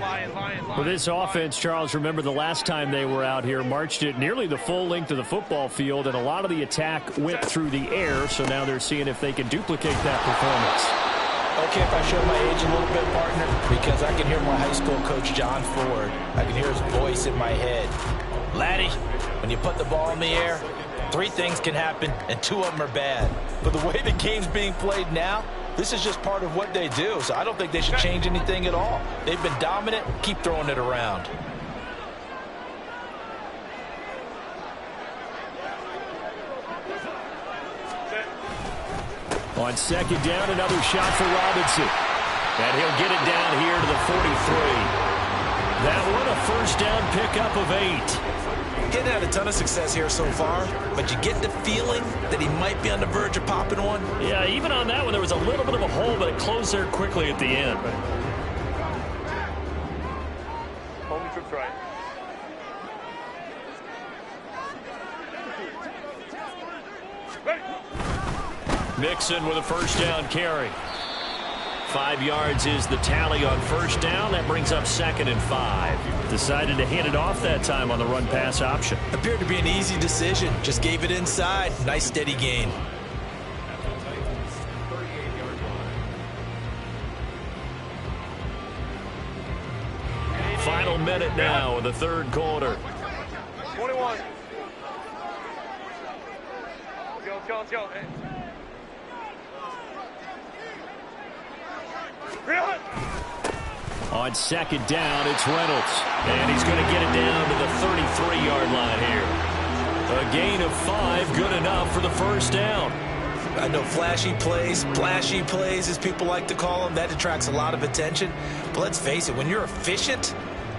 For this offense, Charles, remember the last time they were out here, marched it nearly the full length of the football field, and a lot of the attack went through the air, so now they're seeing if they can duplicate that performance. Okay, if I show my age a little bit, partner, because I can hear my high school coach, John Ford. I can hear his voice in my head. Laddie, when you put the ball in the air, 3 things can happen, and 2 of them are bad. But the way the game's being played now, this is just part of what they do, so I don't think they should change anything at all. They've been dominant. Keep throwing it around. On 2nd down, another shot for Robinson. And he'll get it down here to the 43. That one, a 1st down pickup of 8. Getting had a ton of success here so far, but you get the feeling that he might be on the verge of popping one. Yeah, even on that one, there was a little bit of a hole, but it closed there quickly at the end. Home trips right. Ready. Mixon with a first down carry. 5 yards is the tally on first down. That brings up 2nd and 5. Decided to hand it off that time on the run-pass option. Appeared to be an easy decision. Just gave it inside. Nice steady gain. Final minute now in the third quarter. 21. Let's go. Hey. On 2nd down, it's Reynolds. And he's going to get it down to the 33-yard line here. A gain of 5, good enough for the first down. I know flashy plays, splashy plays, as people like to call them, that attracts a lot of attention. But let's face it, when you're efficient,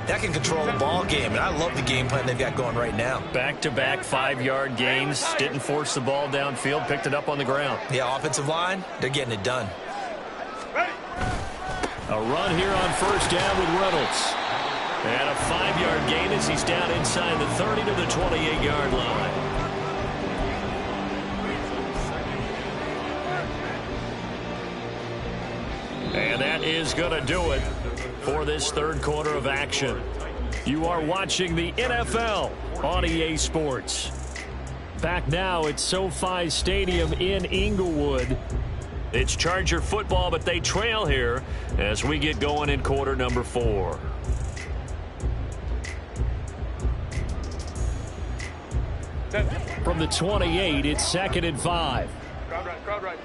that can control the ball game. And I love the game plan they've got going right now. Back-to-back 5-yard gains. Didn't force the ball downfield. Picked it up on the ground. Yeah, offensive line, they're getting it done. A run here on first down with Reynolds. And a 5-yard gain as he's down inside the 30 to the 28-yard line. And that is going to do it for this third quarter of action. You are watching the NFL on EA Sports. Back now at SoFi Stadium in Inglewood. It's Charger football, but they trail here as we get going in quarter number 4. From the 28, it's 2nd and 5. Crowd right.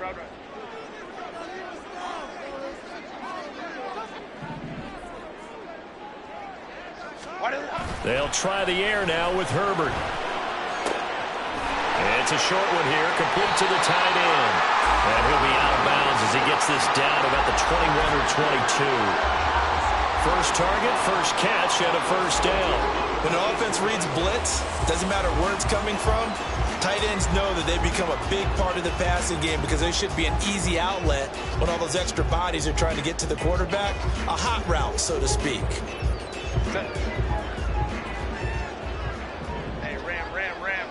They'll try the air now with Herbert. It's a short one here, complete to the tight end. And he'll be out of bounds as he gets this down about the 21 or 22. First target, first catch, and a first down. When an offense reads blitz, doesn't matter where it's coming from, tight ends know that they become a big part of the passing game because they should be an easy outlet when all those extra bodies are trying to get to the quarterback. A hot route, so to speak. Hey, ram.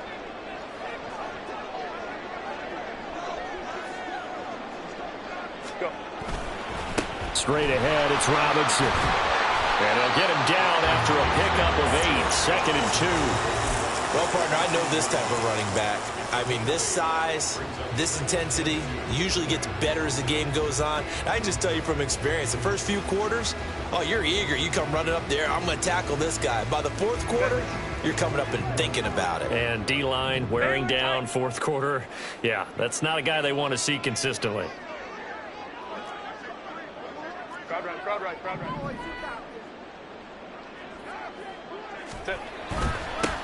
Go. Straight ahead, it's Robinson. And he'll get him down after a pickup of 8, 2nd and 2. Well, partner, I know this type of running back. I mean, this size, this intensity usually gets better as the game goes on. I can just tell you from experience, the first few quarters, oh, you're eager. You come running up there, I'm going to tackle this guy. By the fourth quarter, you're coming up and thinking about it. And D-line wearing down fourth quarter. Yeah, that's not a guy they want to see consistently. Crowd right.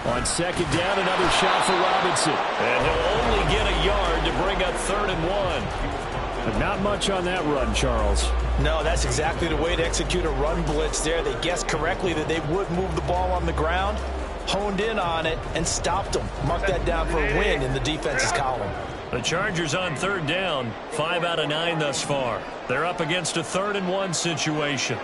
On 2nd down, another shot for Robinson. And he'll only get a yard to bring up 3rd and 1. But not much on that run, Charles. No, that's exactly the way to execute a run blitz there. They guessed correctly that they would move the ball on the ground, honed in on it, and stopped them. Mark that down for a win in the defense's column. The Chargers on 3rd down, 5 out of 9 thus far. They're up against a 3rd and 1 situation.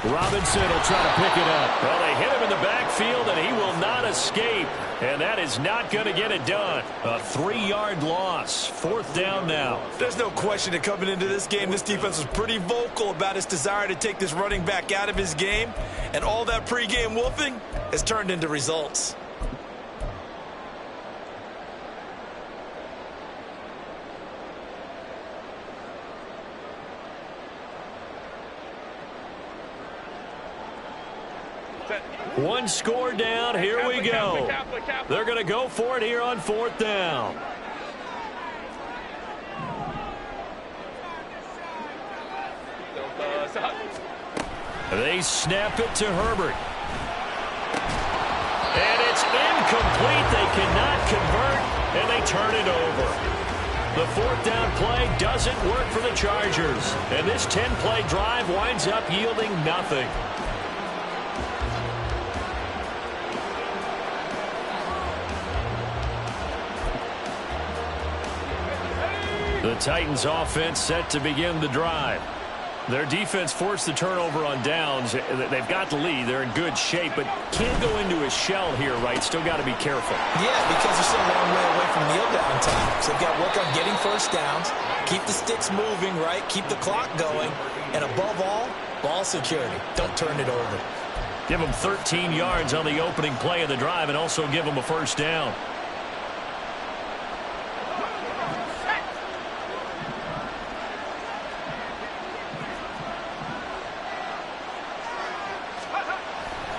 Robinson will try to pick it up. Well, they hit him in the backfield, and he will not escape. And that is not going to get it done. A 3-yard loss. 4th down now. There's no question that coming into this game, this defense was pretty vocal about its desire to take this running back out of his game. And all that pregame wolfing has turned into results. One score down. Here we go. They're going to go for it here on 4th down. They snap it to Herbert. And it's incomplete. They cannot convert, and they turn it over. The 4th down play doesn't work for the Chargers. And this 10-play drive winds up yielding nothing. The Titans offense set to begin the drive. Their defense forced the turnover on downs. They've got the lead. They're in good shape, but can't go into a shell here, right? Still got to be careful. Yeah, because they're still a long way away from kneel down time. So they've got to work on getting first downs, keep the sticks moving, right? Keep the clock going, and above all, ball security. Don't turn it over. Give them 13 yards on the opening play of the drive and also give them a first down.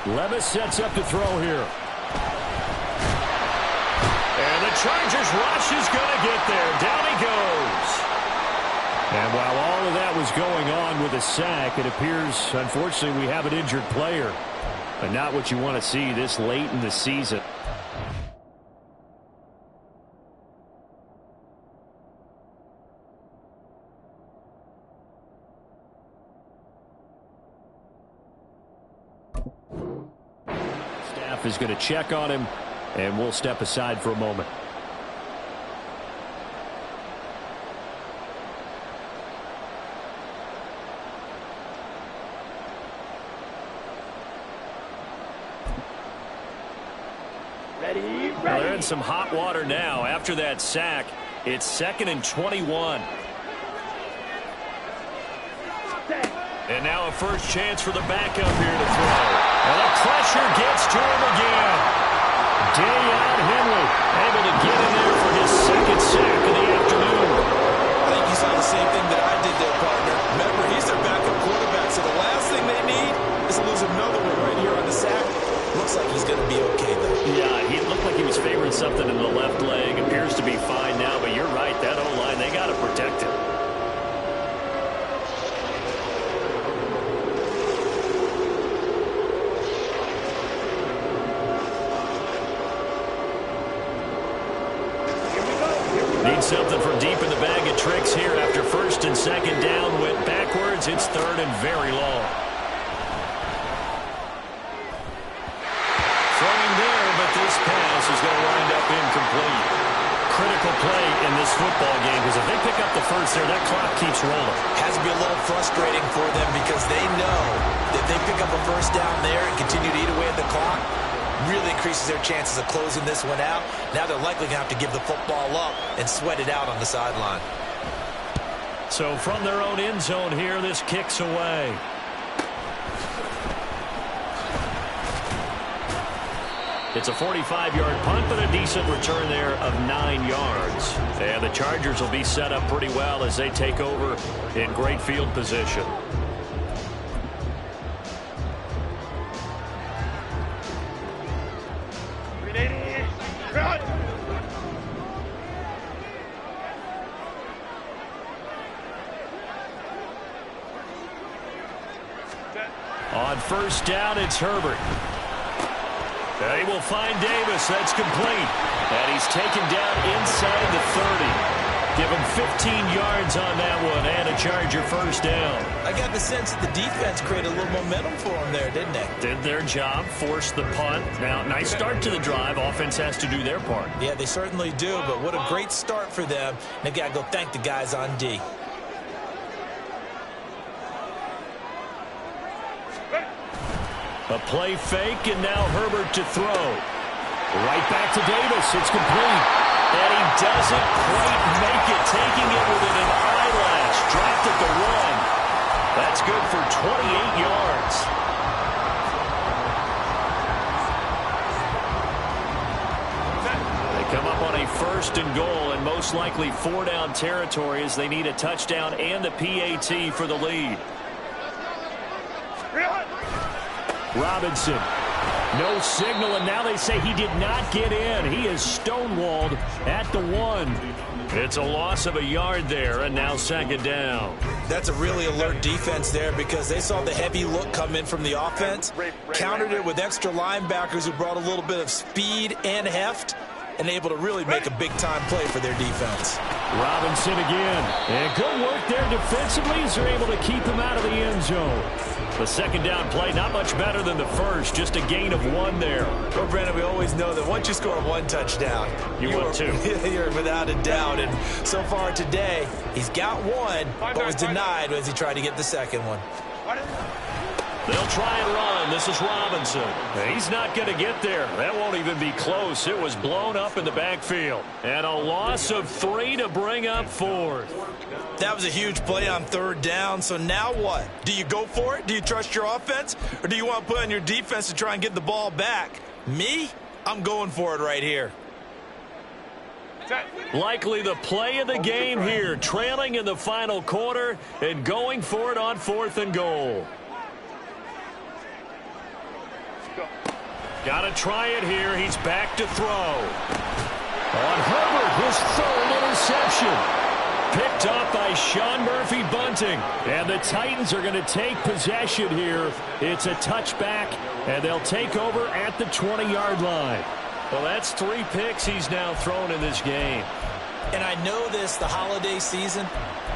Levis sets up to throw here. And the Chargers rush is going to get there. Down he goes. And while all of that was going on with a sack, it appears, unfortunately, we have an injured player. But not what you want to see this late in the season. Staff is going to check on him, and we'll step aside for a moment. Well, they're in some hot water now. After that sack, it's 2nd and 21. And now a first chance for the backup here to throw. And the pressure gets to him again. Dayon Henley able to get in there for his second sack of the afternoon. I think you saw the same thing that I did there, partner. Remember, he's their backup quarterback, so the last thing they need is to lose another one right here on the sack. Looks like he's going to be okay, though. Yeah, he looked like he was favoring something in the left leg. Appears to be fine now, but you're right. That O-line, they got to protect him. Need something from deep in the bag of tricks here after 1st and 2nd down. Went backwards. It's 3rd and very long. This pass is going to wind up incomplete. Critical play in this football game, because if they pick up the first there, that clock keeps rolling. Has to be a little frustrating for them because they know that if they pick up a first down there and continue to eat away at the clock, really increases their chances of closing this one out. Now they're likely going to have to give the football up and sweat it out on the sideline. So from their own end zone here, this kicks away. It's a 45-yard punt, but a decent return there of 9 yards. And the Chargers will be set up pretty well as they take over in great field position. On first down, it's Herbert. They will find Davis. That's complete. And he's taken down inside the 30. Give him 15 yards on that one and a Charger first down. I got the sense that the defense created a little momentum for them there, didn't they? Did their job, forced the punt. Now, nice start to the drive. Offense has to do their part. Yeah, they certainly do, but what a great start for them. They've got to go thank the guys on D. A play fake, and now Herbert to throw. Right back to Davis. It's complete. And he doesn't quite make it, taking it within an eyelash. Dropped at the 1. That's good for 28 yards. They come up on a 1st and goal, and most likely 4-down territory as they need a touchdown and a PAT for the lead. Robinson, no signal, and now they say he did not get in. He is stonewalled at the 1. It's a loss of a yard there, and now 2nd down. That's a really alert defense there because they saw the heavy look come in from the offense, countered it with extra linebackers who brought a little bit of speed and heft, and able to really make a big-time play for their defense. Robinson again. And good work there defensively as they're able to keep him out of the end zone. The second down play, not much better than the first, just a gain of 1 there. Well, Brandon, we always know that once you score 1 touchdown, you're 2. You're without a doubt. And so far today, he's got 1, but was denied as he tried to get the second one. They'll try and run. This is Robinson. He's not going to get there. That won't even be close. It was blown up in the backfield. And a loss of 3 to bring up 4th. That was a huge play on 3rd down. So now what? Do you go for it? Do you trust your offense? Or do you want to put on your defense to try and get the ball back? Me? I'm going for it right here. Likely the play of the game here. Trailing in the final quarter and going for it on 4th and goal. Got to try it here. He's back to throw. On Herbert, his 3rd interception. Picked up by Sean Murphy-Bunting. And the Titans are going to take possession here. It's a touchback, and they'll take over at the 20-yard line. Well, that's 3 picks he's now thrown in this game. And I know this, the holiday season,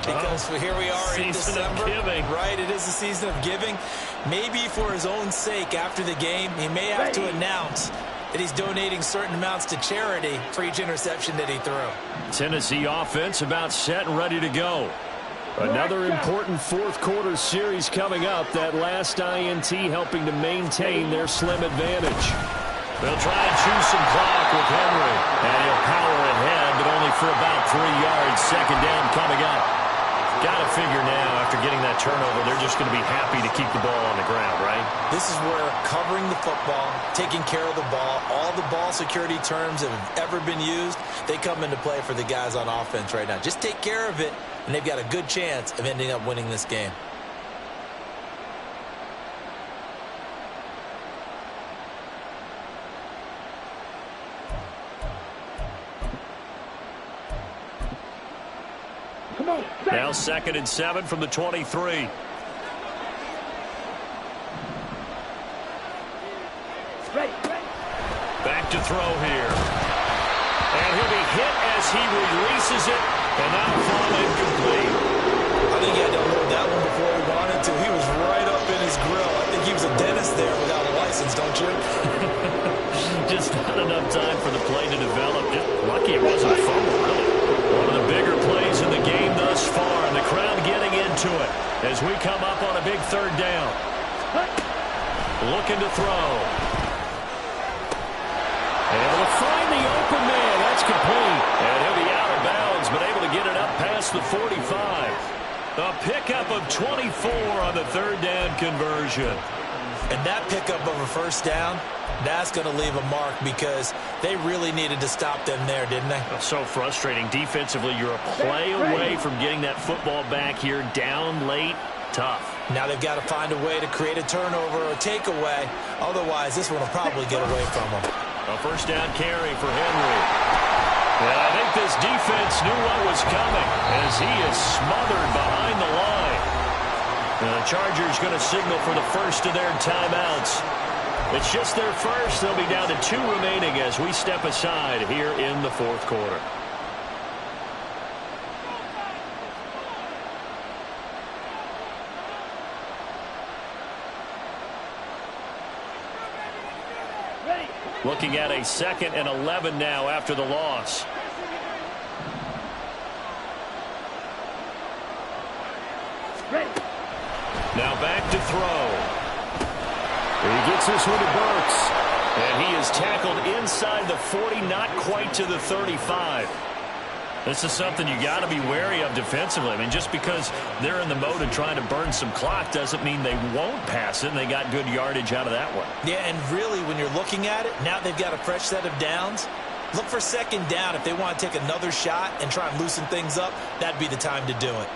because here we are in December. Of giving. Right, it is the season of giving. Maybe for his own sake after the game, he may have to announce that he's donating certain amounts to charity for each interception that he threw. Tennessee offense about set and ready to go. Another important 4th quarter series coming up. That last INT helping to maintain their slim advantage. They'll try and choose some clock with Henry. And he'll power ahead, but only for about 3 yards. Second down coming up. Got to figure now, after getting that turnover, they're just going to be happy to keep the ball on the ground, right? This is where covering the football, taking care of the ball, all the ball security terms that have ever been used, they come into play for the guys on offense right now. Just take care of it, and they've got a good chance of ending up winning this game. Now 2nd and 7 from the 23. Back to throw here. And he'll be hit as he releases it, and that'll fall incomplete. I think he had to unload that one before he wanted to. He was right up in his grill. I think he was a dentist there without a license, don't you? Just not enough time for the play to develop. Just lucky it wasn't a fumble, really. One of the bigger plays in the game thus far, and the crowd getting into it as we come up on a big 3rd down. Looking to throw. Able to find the open man. That's complete. And he'll be out of bounds, but able to get it up past the 45. A pickup of 24 on the 3rd down conversion. And that pickup of a 1st down, that's going to leave a mark because they really needed to stop them there, didn't they? So frustrating. Defensively, you're a play away from getting that football back here. Down late, tough. Now they've got to find a way to create a turnover or a takeaway. Otherwise, this one will probably get away from them. A 1st down carry for Henry. And I think this defense knew what was coming as he is smothered behind the line. And the Chargers going to signal for the first of their timeouts. It's just their first. They'll be down to 2 remaining as we step aside here in the 4th quarter. Looking at a 2nd and 11 now after the loss. Now back to throw. He gets this one to Burks. And he is tackled inside the 40, not quite to the 35. This is something you got to be wary of defensively. I mean, just because they're in the mode of trying to burn some clock doesn't mean they won't pass it, and they got good yardage out of that one. Yeah, and really, when you're looking at it, now they've got a fresh set of downs. Look for 2nd down. If they want to take another shot and try and loosen things up, that'd be the time to do it.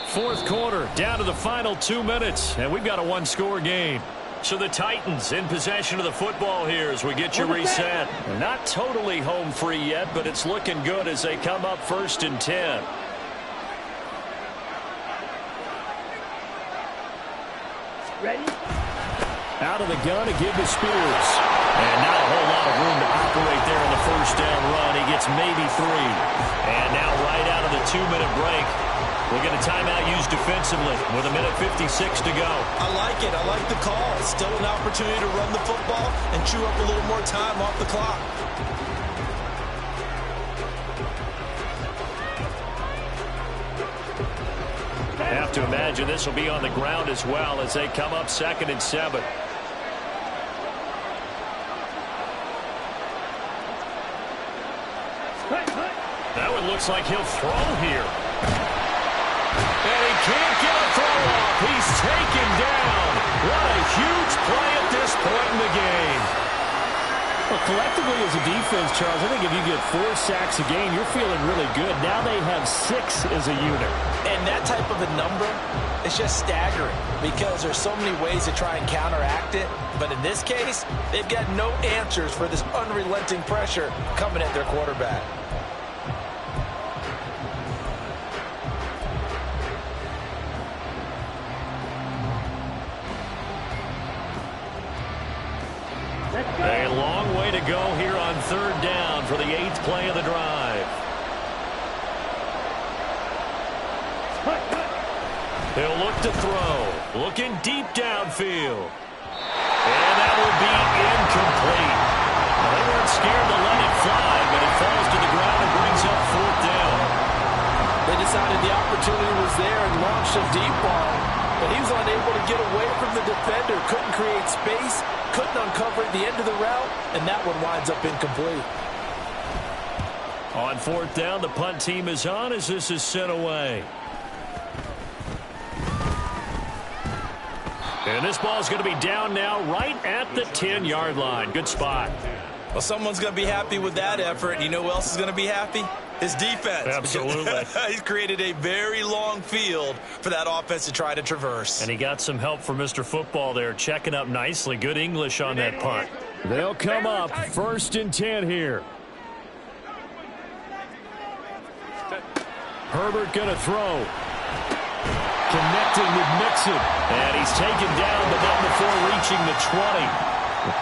Fourth quarter, down to the final 2 minutes, and we've got a one-score game. So the Titans in possession of the football here as we get you reset. Not totally home free yet, but it's looking good as they come up 1st and 10. Ready? Out of the gun to give to Spears. And not a whole lot of room to operate there on the first down run. He gets maybe 3. And now right out of the 2-minute break, we'll get a timeout used defensively with 1:56 to go. I like it. I like the call. It's still an opportunity to run the football and chew up a little more time off the clock. I have to imagine this will be on the ground as well as they come up 2nd and 7. That one looks like he'll throw here. And he can't get a throw off. He's taken down. What a huge play at this point in the game. Well, collectively as a defense, Charles, I think if you get 4 sacks a game, you're feeling really good. Now they have 6 as a unit. And that type of a number is just staggering because there's so many ways to try and counteract it. But in this case, they've got no answers for this unrelenting pressure coming at their quarterback. A long way to go here on 3rd down for the 8th play of the drive. He'll look to throw. Looking deep downfield. And that will be incomplete. Well, they weren't scared to let it fly, but it falls to the ground and brings up 4th down. They decided the opportunity was there and launched a deep ball. But he was unable to get away from the defender. Couldn't create space. Couldn't uncover at the end of the route. And that one winds up incomplete. On 4th down, the punt team is on as this is sent away. And this ball is going to be down now right at the 10-yard line. Good spot. Well, someone's going to be happy with that effort. And you know who else is going to be happy? His defense. Absolutely. He's created a very long field for that offense to try to traverse. And he got some help from Mr. Football there, checking up nicely. Good English on that punt. They'll come up 1st and 10 here. Herbert going to throw. Connecting with Mixon. And he's taken down, but not before reaching the 20.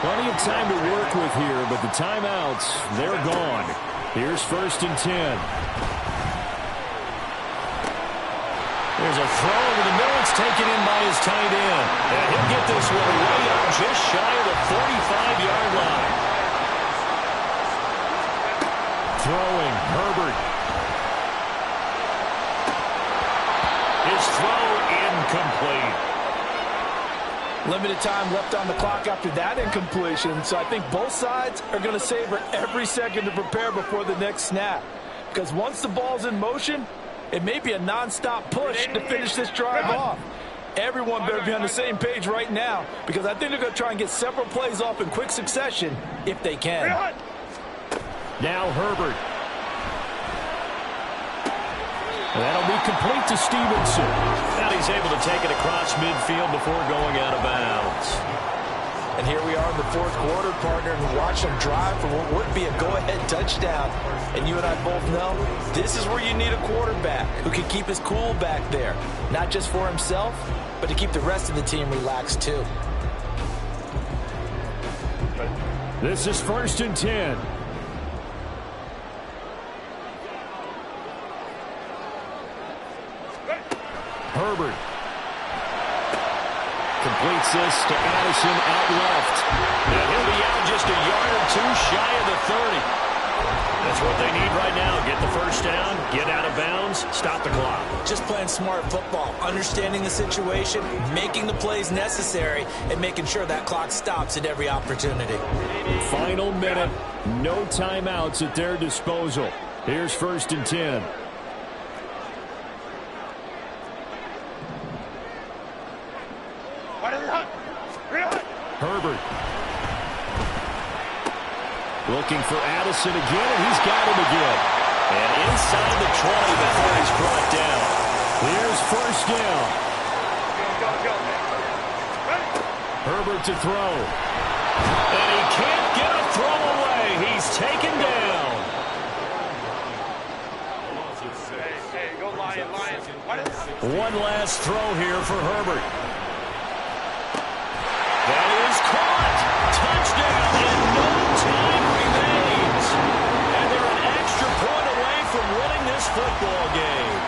Plenty of time to work with here, but the timeouts, they're gone. Here's 1st and 10. There's a throw over the middle. It's taken in by his tight end. And he'll get this one way up just shy of the 45-yard line. Throwing, Herbert. His throw incomplete. Limited time left on the clock after that incompletion, so I think both sides are going to savor every second to prepare before the next snap. Because once the ball's in motion, it may be a nonstop push to finish this drive off. Everyone better be on the same page right now, because I think they're going to try and get several plays off in quick succession if they can. Now Herbert. And that'll be complete to Stevenson. And he's able to take it across midfield before going out of bounds. And here we are in the 4th quarter, partner, and watch them drive for what would be a go-ahead touchdown. And you and I both know this is where you need a quarterback who can keep his cool back there. Not just for himself, but to keep the rest of the team relaxed too. This is 1st and 10. Herbert completes this to Addison out left. And he'll be out just a yard or 2 shy of the 30. That's what they need right now. Get the first down, get out of bounds, stop the clock. Just playing smart football, understanding the situation, making the plays necessary, and making sure that clock stops at every opportunity. Final minute, no timeouts at their disposal. Here's 1st and 10. Herbert. Looking for Addison again, and he's got him again. And inside the 20 before he's brought down. Here's 1st down. Herbert to throw. And he can't get a throw away. He's taken down. Hey, go Lions. One last throw here for Herbert. That is caught. Touchdown in football game.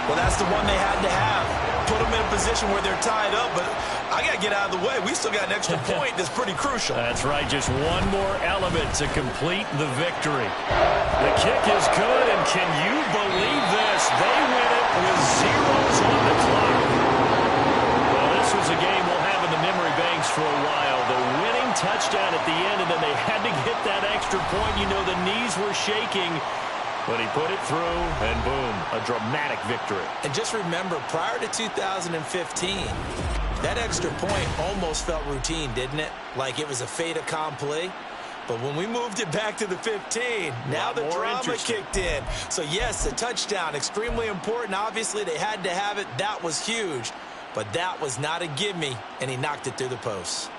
Well, that's the one they had to have. Put them in a position where they're tied up, but I got to get out of the way. We still got an extra point that's pretty crucial. That's right, just one more element to complete the victory. The kick is good, and can you believe this? They win it with zeros on the clock. Well, this was a game we'll have in the memory banks for a while. The winning touchdown at the end, and then they had to get that extra point. You know, the knees were shaking. But he put it through, and boom, a dramatic victory. And just remember, prior to 2015, that extra point almost felt routine, didn't it? Like it was a fait accompli. But when we moved it back to the 15, now the drama kicked in. So, yes, a touchdown, extremely important. Obviously, they had to have it. That was huge. But that was not a gimme, and he knocked it through the posts.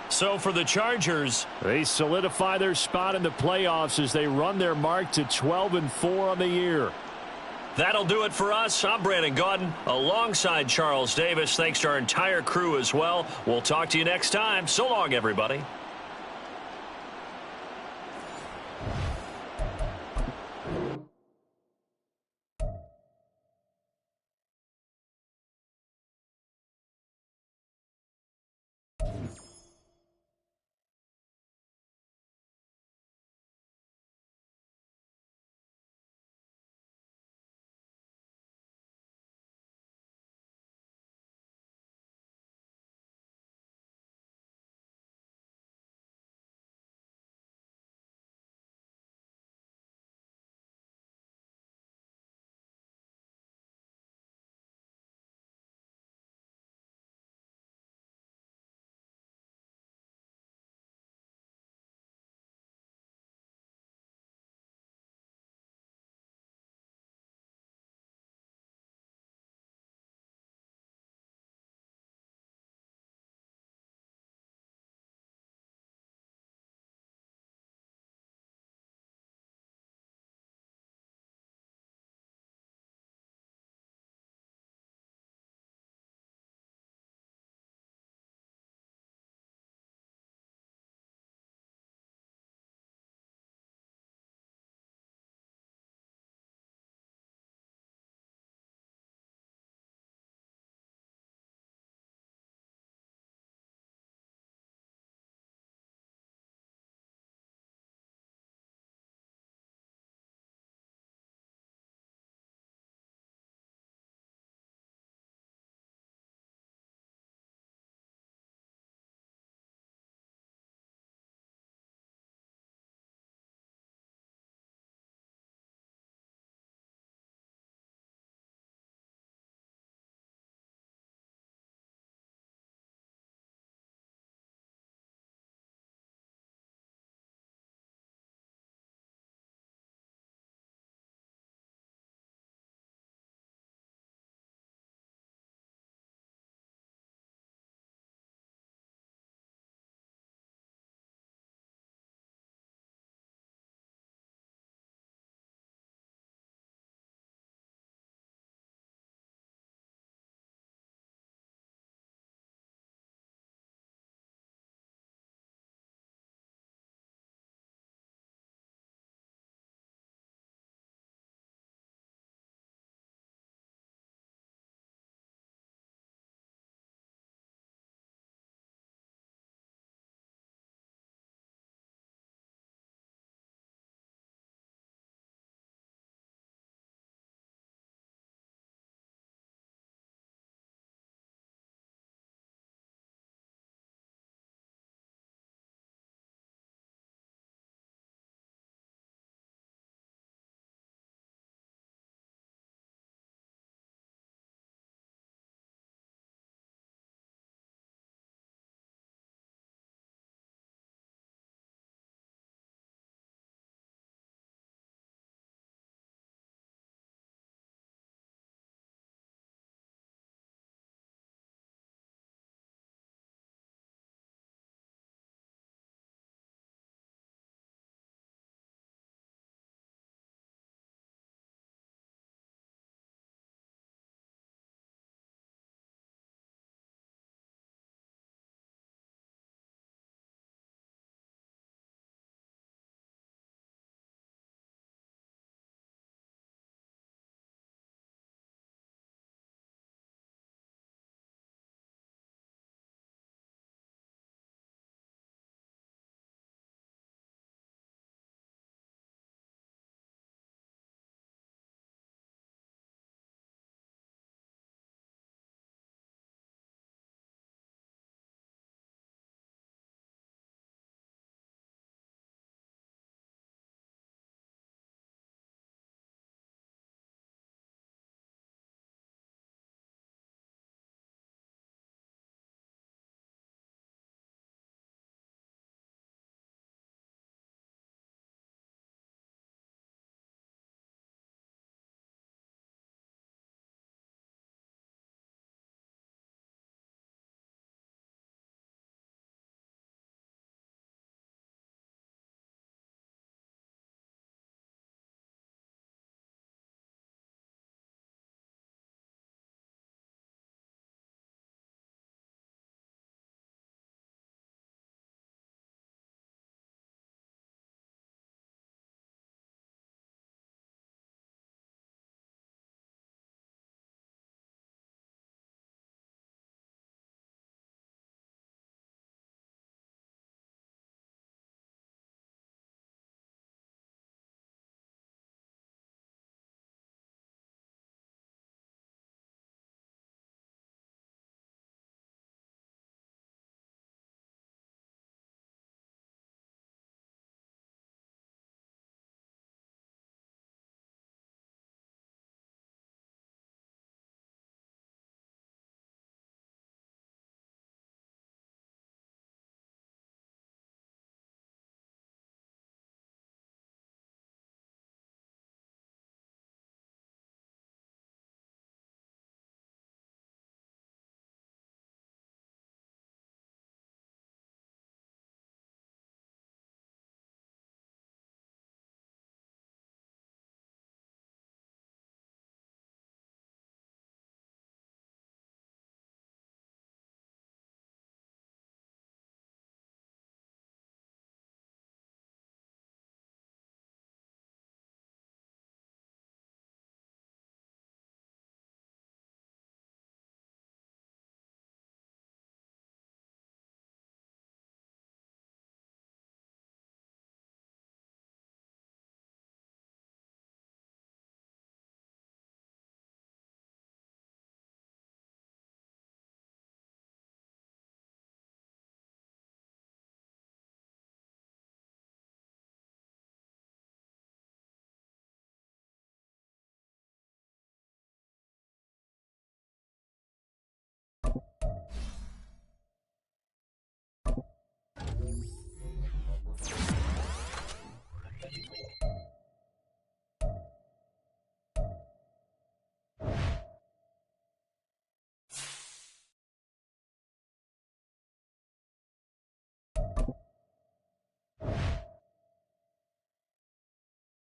So for the Chargers, they solidify their spot in the playoffs as they run their mark to 12-4 on the year. That'll do it for us. I'm Brandon Gaudin alongside Charles Davis. Thanks to our entire crew as well. We'll talk to you next time. So long, everybody.